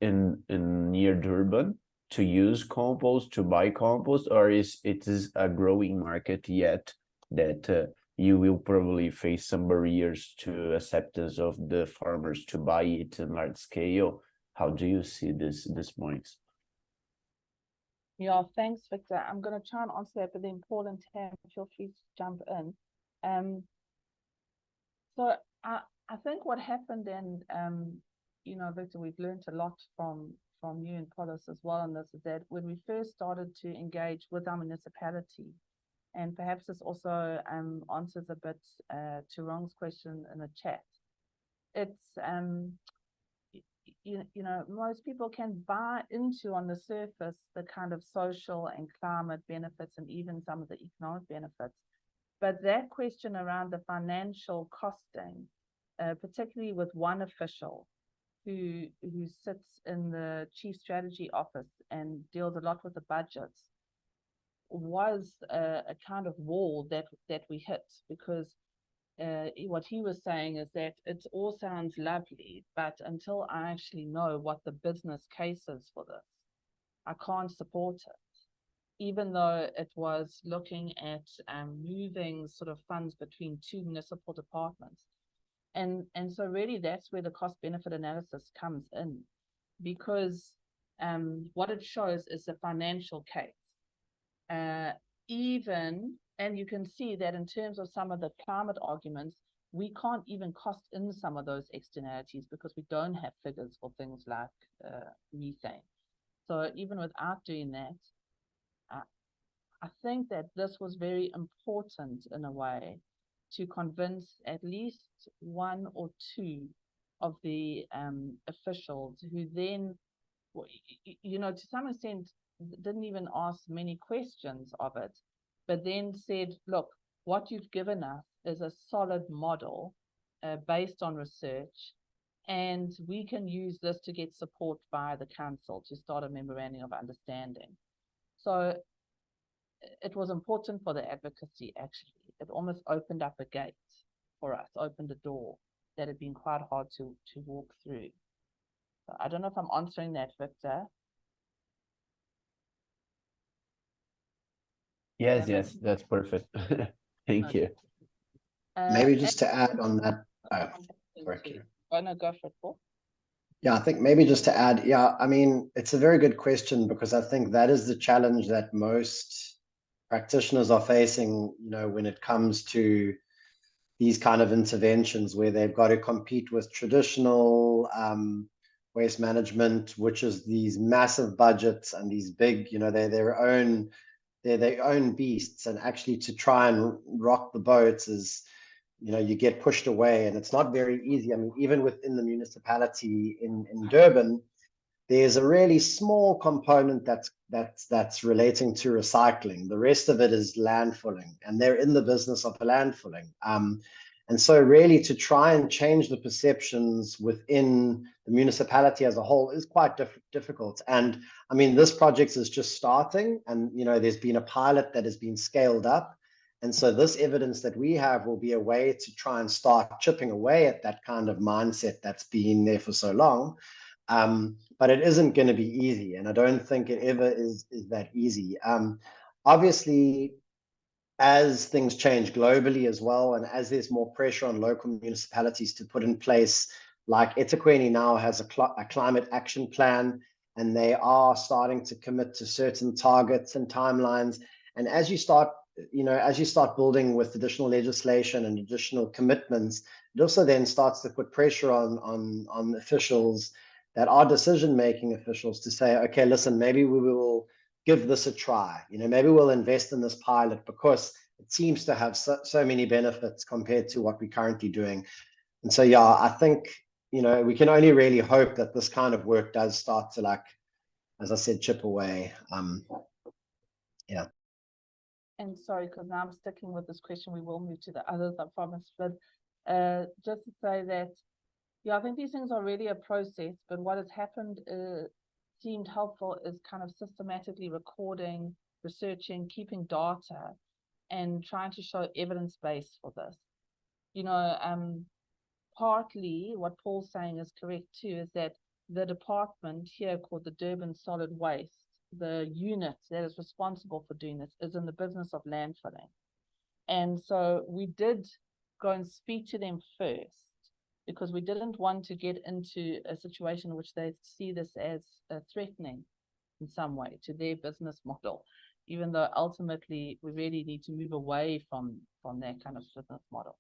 in near Durban to use compost, to buy compost, or is it a growing market yet that you will probably face some barriers to acceptance of the farmers to buy it in large scale? How do you see this points? Yeah, thanks, Victor. I'm going to try and answer that, but then Paul and Tam, feel free to jump in. So I think what happened, and you know, Victor, we've learned a lot from you and Polis as well on this, is that when we first started to engage with our municipality, and perhaps this also answers a bit to Rong's question in the chat. It's you know, most people can buy into on the surface the kind of social and climate benefits and even some of the economic benefits, but that question around the financial costing, particularly with one official who sits in the chief strategy office and deals a lot with the budgets, was a kind of wall that we hit, because what he was saying is that it all sounds lovely, but until I actually know what the business case is for this, I can't support it, even though it was looking at moving sort of funds between two municipal departments. And so really that's where the cost benefit analysis comes in, because what it shows is the financial case. And you can see that in terms of some of the climate arguments, we can't even cost in some of those externalities because we don't have figures for things like methane. So even without doing that, I think that this was very important in a way to convince at least one or two of the officials who then, you know, to some extent didn't even ask many questions of it, but then said, look, what you've given us is a solid model based on research, and we can use this to get support by the council to start a memorandum of understanding. So it was important for the advocacy, actually. It almost opened up a gate for us, opened a door that had been quite hard to walk through. So I don't know if I'm answering that, Victor. Yes, that's perfect. Thank you. Maybe just to add on that. Sorry. Oh, no, go for it, Paul. Yeah, I think maybe just to add, yeah, I mean, it's a very good question, because I think that is the challenge that most practitioners are facing, you know, when it comes to these kind of interventions where they've got to compete with traditional waste management, which is these massive budgets and these big, you know, they're their own beasts, and actually to try and rock the boats is, you know, you get pushed away, and it's not very easy. I mean, even within the municipality in Durban, there's a really small component that's relating to recycling. The rest of it is landfilling, and they're in the business of landfilling. And so really to try and change the perceptions within the municipality as a whole is quite difficult. And I mean, this project is just starting, and, you know, there's been a pilot that has been scaled up. And so this evidence that we have will be a way to try and start chipping away at that kind of mindset that's been there for so long. But it isn't going to be easy, and I don't think it ever is that easy. Obviously, as things change globally as well, and as there's more pressure on local municipalities to put in place, like eTafuleni now has a climate action plan, and they are starting to commit to certain targets and timelines. And as you start, as you start building with additional legislation and additional commitments, it also then starts to put pressure on officials that are decision-making officials to say, okay, listen, maybe we will give this a try. Maybe we'll invest in this pilot because it seems to have so many benefits compared to what we're currently doing. And so, yeah, I think, we can only really hope that this kind of work does start to, like, as I said, chip away. Yeah. And sorry, because now I'm sticking with this question, we will move to the others, I promise. But just to say that, yeah, I think these things are really a process, but what has happened seemed helpful is kind of systematically recording, researching, keeping data, and trying to show evidence base for this. Partly what Paul's saying is correct too, is that the department here called the Durban Solid Waste, the unit that is responsible for doing this, is in the business of landfilling. And so we did go and speak to them first, because we didn't want to get into a situation in which they see this as threatening in some way to their business model, even though ultimately we really need to move away from that kind of business model.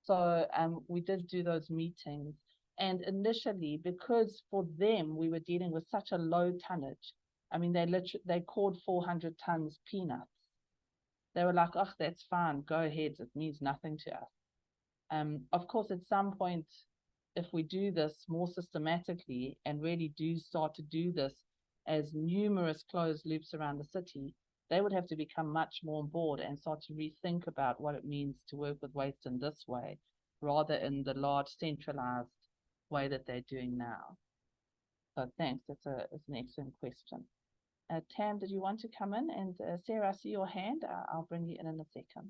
So we did do those meetings, and initially, because for them we were dealing with such a low tonnage, I mean, they called 400 tons peanuts. They were like, oh, that's fine, go ahead, it means nothing to us. Of course, at some point, if we do this more systematically and really do start to do this as numerous closed loops around the city, they would have to become much more on board and start to rethink about what it means to work with waste in this way, rather in the large centralized way that they're doing now. So thanks, it's an excellent question. Tam, did you want to come in? And Sarah, I see your hand. I'll bring you in a second.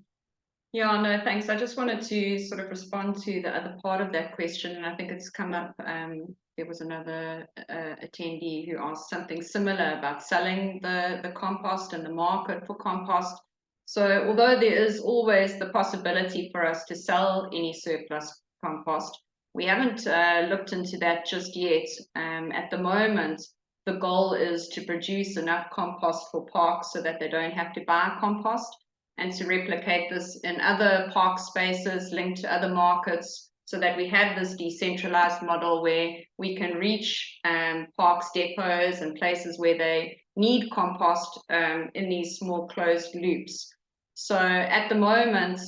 Yeah, no, thanks. I just wanted to sort of respond to the other part of that question, and I think it's come up. There was another attendee who asked something similar about selling the compost and the market for compost. So although there is always the possibility for us to sell any surplus compost, we haven't looked into that just yet. At the moment, the goal is to produce enough compost for parks so that they don't have to buy compost, and to replicate this in other park spaces linked to other markets, so that we have this decentralized model where we can reach parks, depots, and places where they need compost in these small closed loops. So at the moment,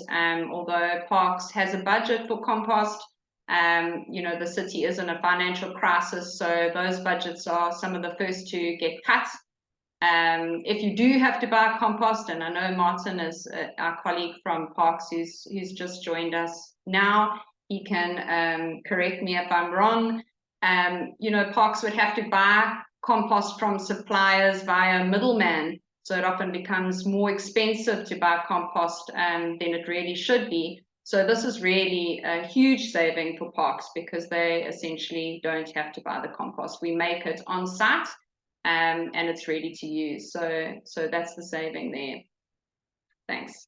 although parks has a budget for compost, the city is in a financial crisis, so those budgets are some of the first to get cut. If you do have to buy compost, and I know Martin is our colleague from Parks who's just joined us now, he can correct me if I'm wrong. Parks would have to buy compost from suppliers via middleman, so it often becomes more expensive to buy compost than it really should be. So this is really a huge saving for parks, because they essentially don't have to buy the compost. We make it on site. And it's ready to use. So that's the saving there. Thanks.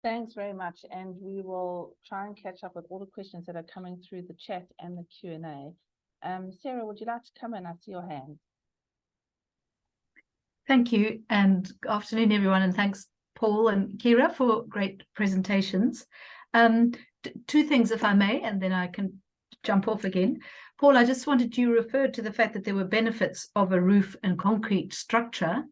Thanks very much. And we will try and catch up with all the questions that are coming through the chat and the Q&A. Sarah, would you like to come in? I see your hand. Thank you, and good afternoon, everyone, and thanks, Paul and Kira, for great presentations. Two things, if I may, and then I can jump off again. Paul, I just wanted you to refer to the fact that there were benefits of a roof and concrete structure.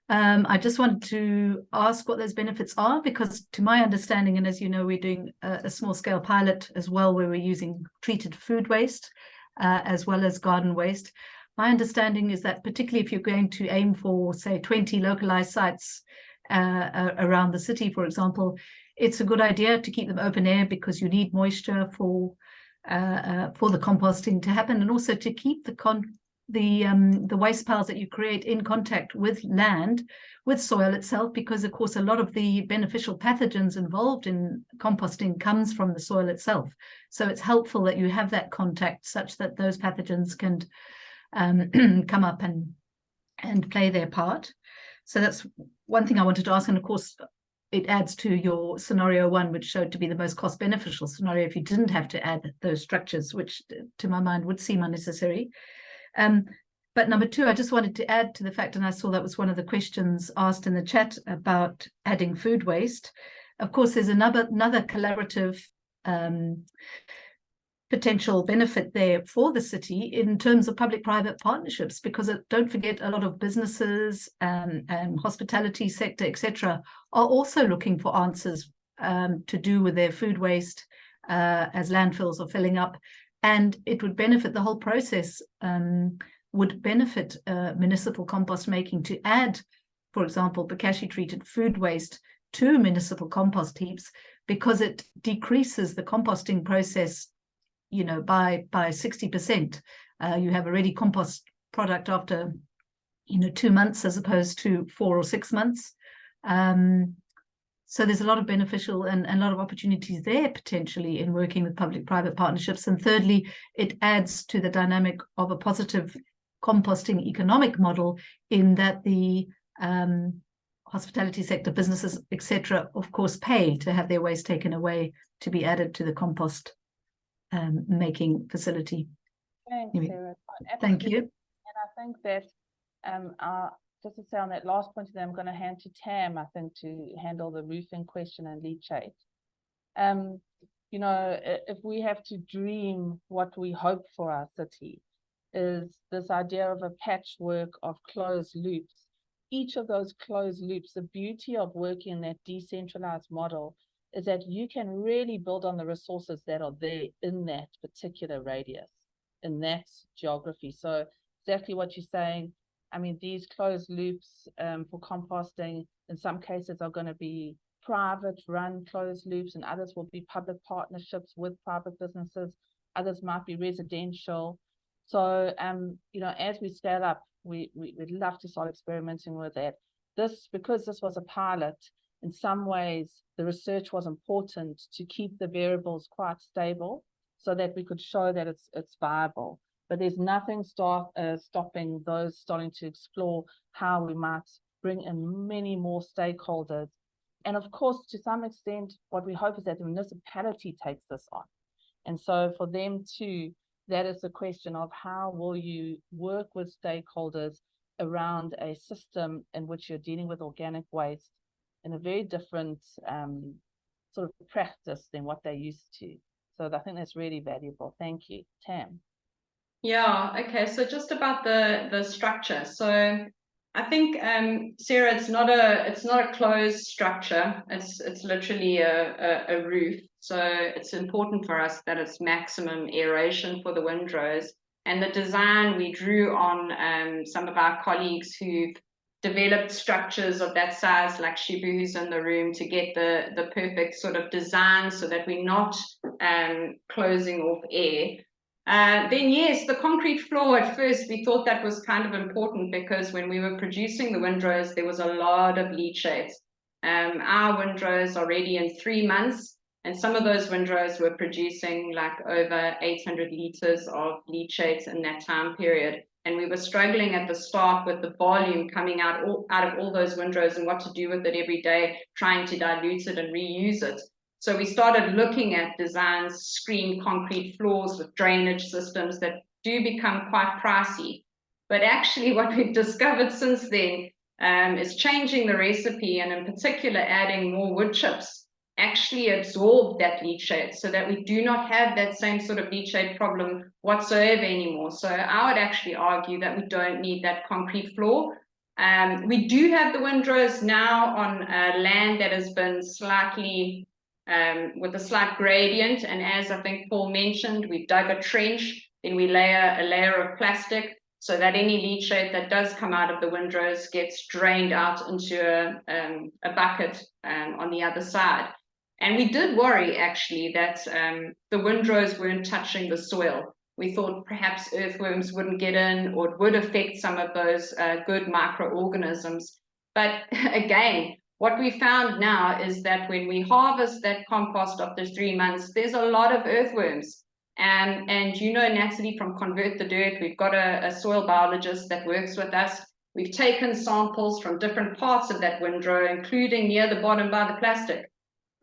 I just wanted to ask what those benefits are, because to my understanding, and as you know, we're doing a small scale pilot as well, where we're using treated food waste as well as garden waste. My understanding is that particularly if you're going to aim for, say, 20 localized sites around the city, for example, it's a good idea to keep them open air, because you need moisture for the composting to happen, and also to keep the waste piles that you create in contact with land, with soil itself, because of course a lot of the beneficial pathogens involved in composting comes from the soil itself. So it's helpful that you have that contact such that those pathogens can come up and play their part. So that's one thing I wanted to ask, and of course it adds to your scenario 1, which showed to be the most cost beneficial scenario if you didn't have to add those structures, which to my mind would seem unnecessary. But number 2, I just wanted to add to the fact, and I saw that was one of the questions asked in the chat about adding food waste. Of course, there's another collaborative potential benefit there for the city in terms of public-private partnerships, because don't forget, a lot of businesses and hospitality sector, etc., are also looking for answers to do with their food waste as landfills are filling up, and it would benefit the whole process. Would benefit municipal compost making to add, for example, Bokashi treated food waste to municipal compost heaps, because it decreases the composting process, you know, by 60%. You have a ready compost product after, you know, 2 months as opposed to 4 or 6 months. So there's a lot of beneficial and a lot of opportunities there potentially in working with public-private partnerships. And thirdly, it adds to the dynamic of a positive composting economic model, in that the hospitality sector, businesses, etc., of course, pay to have their waste taken away to be added to the compost making facility. Thanks, Anyway, Sarah. thank you. And I think that just to say on that last point, then I'm going to hand to Tam, I think, to handle the roofing question and leachate. You know, if we have to dream what we hope for our city, is this idea of a patchwork of closed loops. Each of those closed loops, the beauty of working in that decentralized model is that you can really build on the resources that are there in that particular radius, in that geography. So exactly what you're saying. I mean, these closed loops for composting in some cases are going to be private run closed loops, and others will be public partnerships with private businesses. Others might be residential. So, you know, as we scale up, we'd love to start experimenting with that. Because this was a pilot, in some ways, the research was important to keep the variables quite stable so that we could show that it's viable. But there's nothing stopping those starting to explore how we might bring in many more stakeholders. And of course, to some extent, what we hope is that the municipality takes this on. And so for them too, that is the question of how will you work with stakeholders around a system in which you're dealing with organic waste in a very different sort of practice than what they're used to. So I think that's really valuable. Thank you. Tam. Yeah, okay, so just about the structure. So I think, Sarah, it's not a closed structure. It's literally a roof. So it's important for us that it's maximum aeration for the windrows. And the design we drew on some of our colleagues who've developed structures of that size, like Shibu, who's in the room, to get the perfect sort of design so that we're not closing off air. Then yes, the concrete floor, at first we thought that was kind of important, because when we were producing the windrows, there was a lot of leachates. Our windrows are ready in 3 months, and some of those windrows were producing like over 800 liters of leachates in that time period. And we were struggling at the start with the volume coming out of all those windrows and what to do with it every day, trying to dilute it and reuse it. So we started looking at designs, screened concrete floors with drainage systems that do become quite pricey. But actually what we've discovered since then is changing the recipe, and in particular adding more wood chips actually absorb that leachate, so that we do not have that same sort of leachate problem whatsoever anymore. So I would actually argue that we don't need that concrete floor. We do have the windrows now on land that has been slightly with a slight gradient, and as I think Paul mentioned, we've dug a trench, then we layer a layer of plastic so that any leachate that does come out of the windrows gets drained out into a bucket on the other side. And we did worry actually that the windrows weren't touching the soil. we thought perhaps earthworms wouldn't get in, or it would affect some of those good microorganisms. But again, what we found now is that when we harvest that compost after 3 months, there's a lot of earthworms. And you know, Natalie from Convert the Dirt, we've got a soil biologist that works with us. We've taken samples from different parts of that windrow, including near the bottom by the plastic.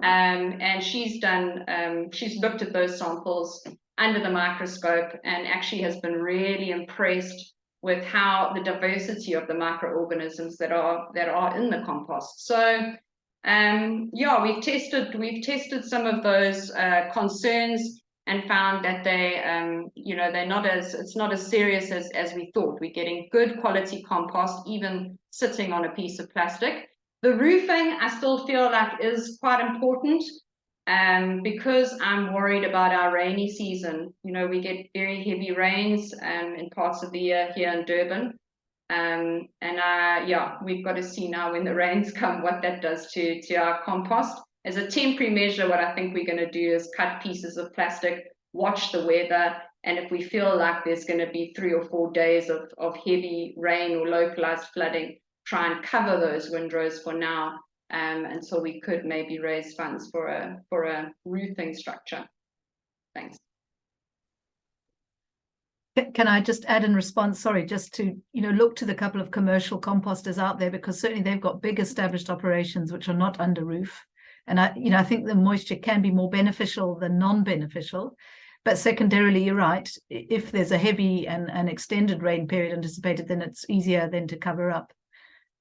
And she's looked at those samples under the microscope and actually has been really impressed with how the diversity of the microorganisms that are in the compost. So yeah, we've tested some of those concerns and found that it's not as serious as we thought. We're getting good quality compost, even sitting on a piece of plastic. The roofing, I still feel like is quite important, because I'm worried about our rainy season. You know, we get very heavy rains in parts of the year here in Durban. Yeah, we've got to see now when the rains come what that does to our compost. As a temporary measure, what I think we're going to do is cut pieces of plastic, watch the weather, and if we feel like there's going to be 3 or 4 days of heavy rain or localized flooding, try and cover those windrows for now, until we could maybe raise funds for a roofing structure. Thanks. Can I just add in response, sorry, just to, look to the couple of commercial composters out there, because certainly they've got big established operations which are not under roof. And I think the moisture can be more beneficial than non-beneficial. But secondarily, you're right, if there's a heavy and extended rain period anticipated, then it's easier then to cover up.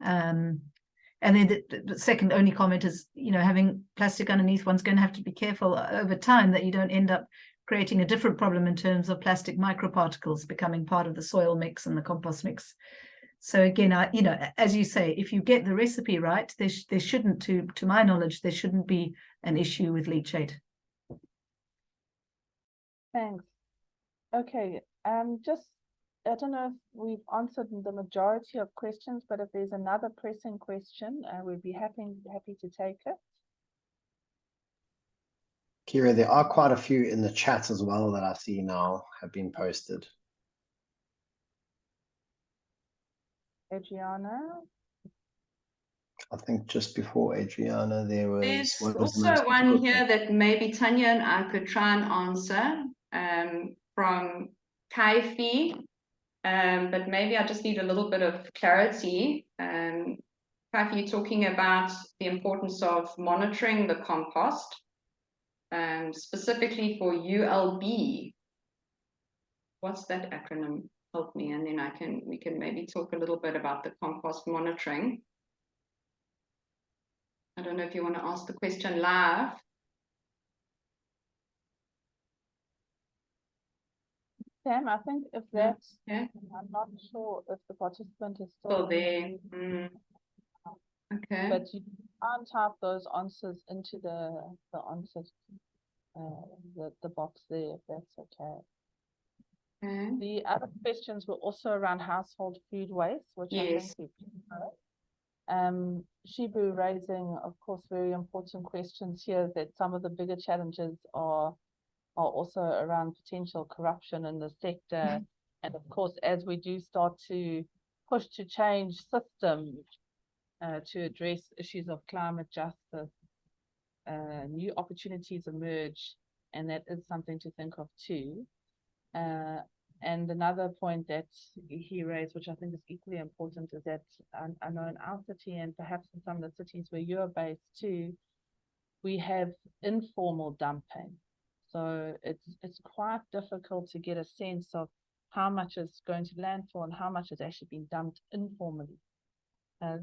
And then the second only comment is, having plastic underneath, one's going to have to be careful over time that you don't end up creating a different problem in terms of plastic microparticles becoming part of the soil mix and the compost mix. So again, as you say, if you get the recipe right, there shouldn't, to my knowledge, there shouldn't be an issue with leachate. Thanks. Okay, I don't know if we've answered the majority of questions, but if there's another pressing question, we'd be happy to take it. Kira, there are quite a few in the chat as well that I see now have been posted. Adriana? I think just before Adriana, There's also one here that maybe Tanya and I could try and answer, from Kaifi, but maybe I just need a little bit of clarity. Kaifi, you're talking about the importance of monitoring the compost, specifically for ULB. What's that acronym? Help me, and then we can maybe talk a little bit about the compost monitoring. I don't know if you want to ask the question live. Sam, I think if that's, yeah. I'm not sure if the participant is still there. Okay. But you can't type those answers into the answers, the box there, if that's okay. Okay. The other questions were also around household food waste, which Yes. I think we know. Shibu raising, of course, very important questions here, that some of the bigger challenges are also around potential corruption in the sector. And of course, as we do start to push to change systems to address issues of climate justice, new opportunities emerge, and that is something to think of too. And another point that he raised, which I think is equally important, is that I know in our city, and perhaps in some of the cities where you're based too, we have informal dumping. So it's quite difficult to get a sense of how much is going to landfill and how much is actually being dumped informally.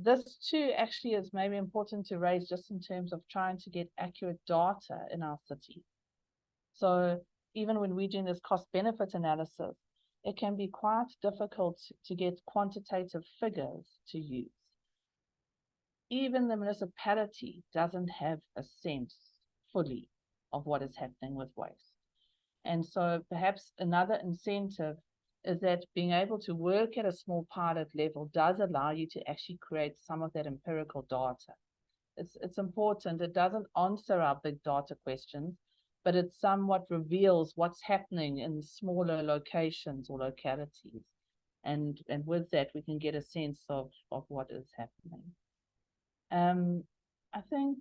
This too actually is maybe important to raise just in terms of trying to get accurate data in our city. So even when we're doing this cost-benefit analysis, it can be quite difficult to get quantitative figures to use. Even the municipality doesn't have a sense fully of what is happening with waste. And so perhaps another incentive is that being able to work at a small pilot level does allow you to actually create some of that empirical data. It's important. It doesn't answer our big data questions, but it somewhat reveals what's happening in smaller locations or localities. And with that, we can get a sense of what is happening. I think,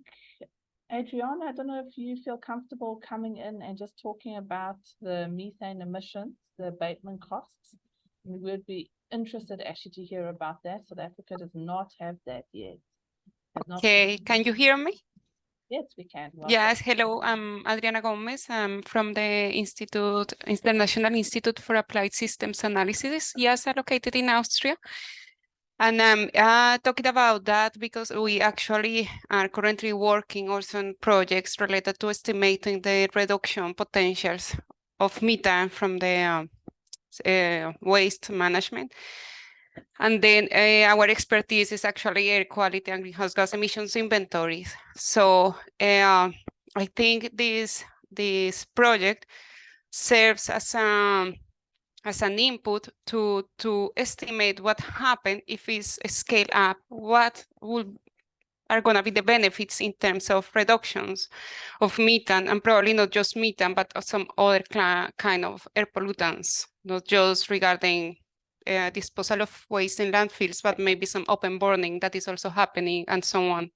Adriana, I don't know if you feel comfortable coming in and just talking about the methane emissions, the abatement costs. We would be interested actually to hear about that. South Africa does not have that yet. Okay, can you hear me? Yes, we can. Welcome. Yes, hello, I'm Adriana Gomez. I'm from the International Institute for Applied Systems Analysis, IASA, located in Austria. And I'm talking about that because we actually are currently working also on projects related to estimating the reduction potentials of methane from the waste management. And then our expertise is actually air quality and greenhouse gas emissions inventories. So I think this project serves as an input to estimate what happened if it's scaled up, what are going to be the benefits in terms of reductions of methane, and probably not just methane, but some other kind of air pollutants, not just regarding disposal of waste in landfills, but maybe some open burning that is also happening and so on.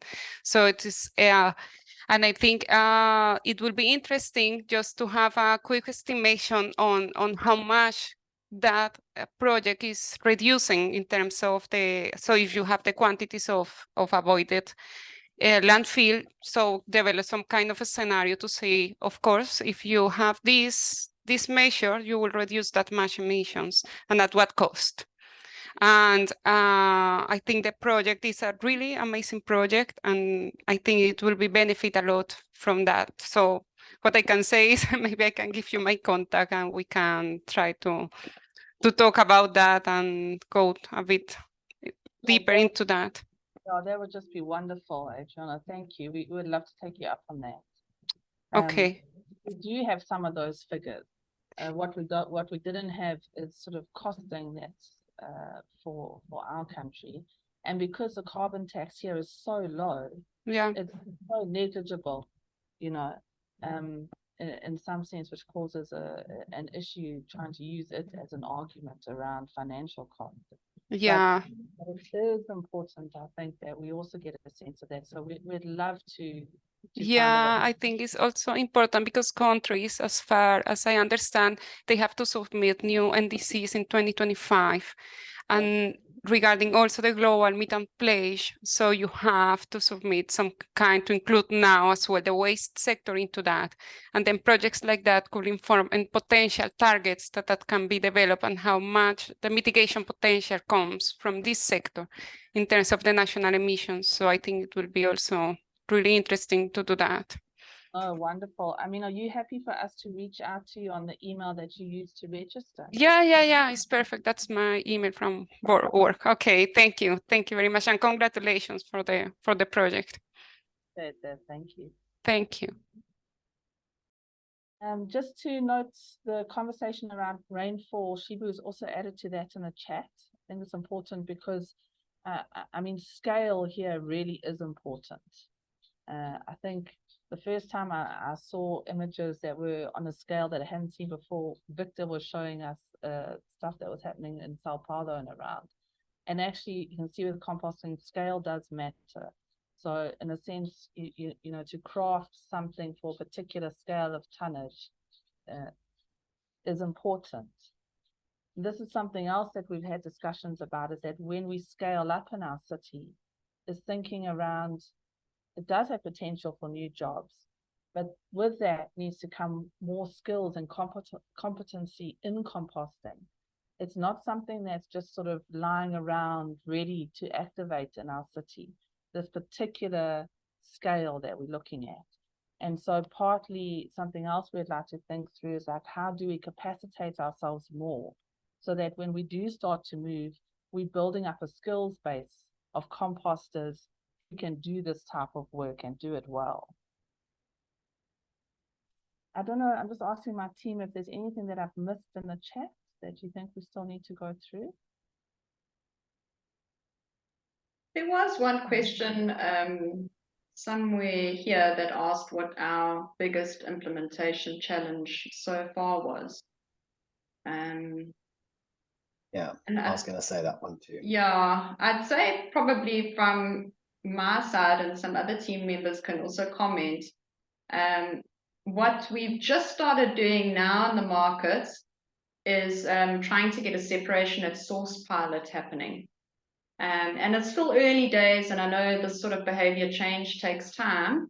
So it is, and I think it will be interesting just to have a quick estimation on how much that project is reducing in terms of so if you have the quantities of avoided landfill, so develop some kind of a scenario to say, of course, if you have this measure, you will reduce that much emissions, and at what cost. And I think the project is a really amazing project, and I think it will be benefit a lot from that. So what I can say is maybe I can give you my contact and we can try to talk about that and go a bit deeper into that. Oh, that would just be wonderful, Adriana. Thank you. We would love to take you up on that. Okay. We do have some of those figures. What we didn't have is sort of costing that for our country, and because the carbon tax here is so low, yeah, it's so negligible, you know, in some sense, which causes an issue trying to use it as an argument around financial costs. Yeah. But it is important, I think, that we also get a sense of that. So we'd love to yeah, I think it's also important because countries, as far as I understand, they have to submit new NDCs in 2025. And regarding also the global methane pledge, so you have to submit some kind to include now as well the waste sector into that. And then projects like that could inform and potential targets that can be developed and how much the mitigation potential comes from this sector in terms of the national emissions. So I think it will be also really interesting to do that. Oh, wonderful. I mean, are you happy for us to reach out to you on the email that you used to register? Yeah, it's perfect. That's my email from work. Okay, thank you very much, and congratulations for the project. Thank you. Thank you. Just to note the conversation around rainfall, Shibu has also added to that in the chat. I think it's important because I mean, scale here really is important. I think the first time I saw images that were on a scale that I hadn't seen before, Victor was showing us stuff that was happening in Sao Paulo and around. And actually, you can see with composting, scale does matter. So in a sense, you know, to craft something for a particular scale of tonnage is important. This is something else that we've had discussions about, is that when we scale up in our city, is thinking around, it does have potential for new jobs, but with that needs to come more skills and competency in composting. It's not something that's just sort of lying around ready to activate in our city, this particular scale that we're looking at. And so partly something else we'd like to think through is like, how do we capacitate ourselves more so that when we do start to move, we're building up a skills base of composters who can do this type of work and do it well. I don't know, I'm just asking my team if there's anything that I've missed in the chat that you think we still need to go through. There was one question somewhere here that asked what our biggest implementation challenge so far was. Yeah, And I was going to say that one too. yeah, I'd say probably from my side, and some other team members can also comment. What we've just started doing now in the markets is trying to get a separation at source pilot happening. And it's still early days, and I know this sort of behavior change takes time,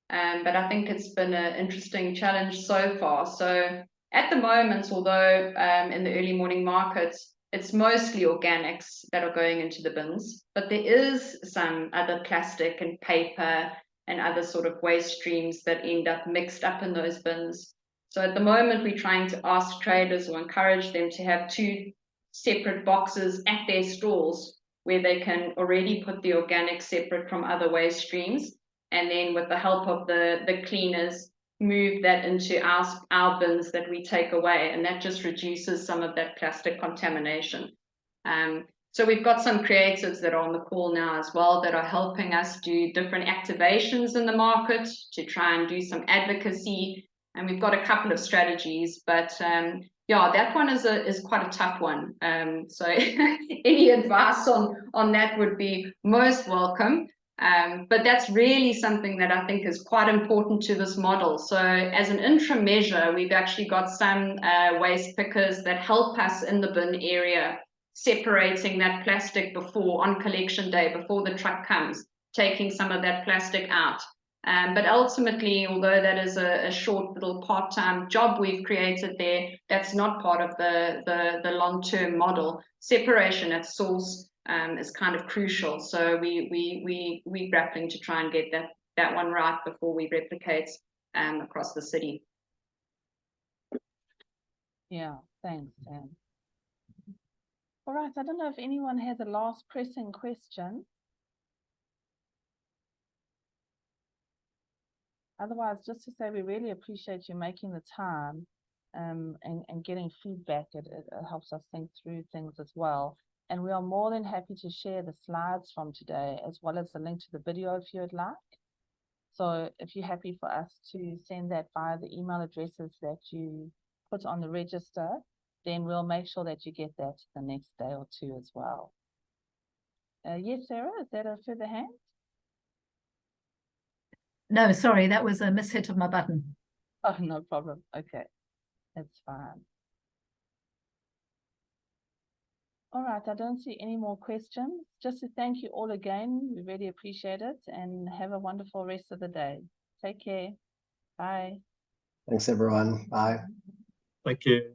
but I think it's been an interesting challenge so far. So at the moment, although in the early morning markets, it's mostly organics that are going into the bins, but there is some other plastic and paper and other sort of waste streams that end up mixed up in those bins. So at the moment, we're trying to ask traders or encourage them to have 2 separate boxes at their stalls where they can already put the organic separate from other waste streams, and then with the help of the cleaners, move that into our bins that we take away, and that just reduces some of that plastic contamination. So we've got some creatives that are on the call now as well that are helping us do different activations in the market to try and do some advocacy, and we've got a couple of strategies, but yeah, that one is quite a tough one. So any advice on that would be most welcome. But that's really something that I think is quite important to this model. So as an interim measure, we've actually got some waste pickers that help us in the bin area, separating that plastic before, on collection day, before the truck comes, taking some of that plastic out. But ultimately, although that is a short little part-time job we've created there, that's not part of the long-term model. Separation at source is kind of crucial. So we're grappling to try and get that one right before we replicate across the city. Yeah, thanks, Sam. All right, I don't know if anyone has a last pressing question. Otherwise, just to say we really appreciate you making the time and getting feedback. It helps us think through things as well. And we are more than happy to share the slides from today, as well as the link to the video if you'd like. So if you're happy for us to send that via the email addresses that you put on the register, then we'll make sure that you get that the next day or 2 as well. Yes, Sarah, is that a further hand? No, sorry, that was a mishit of my button. Oh, no problem. Okay, that's fine. All right, I don't see any more questions. Just to thank you all again. We really appreciate it, and have a wonderful rest of the day. Take care. Bye. Thanks, everyone. Bye. Thank you.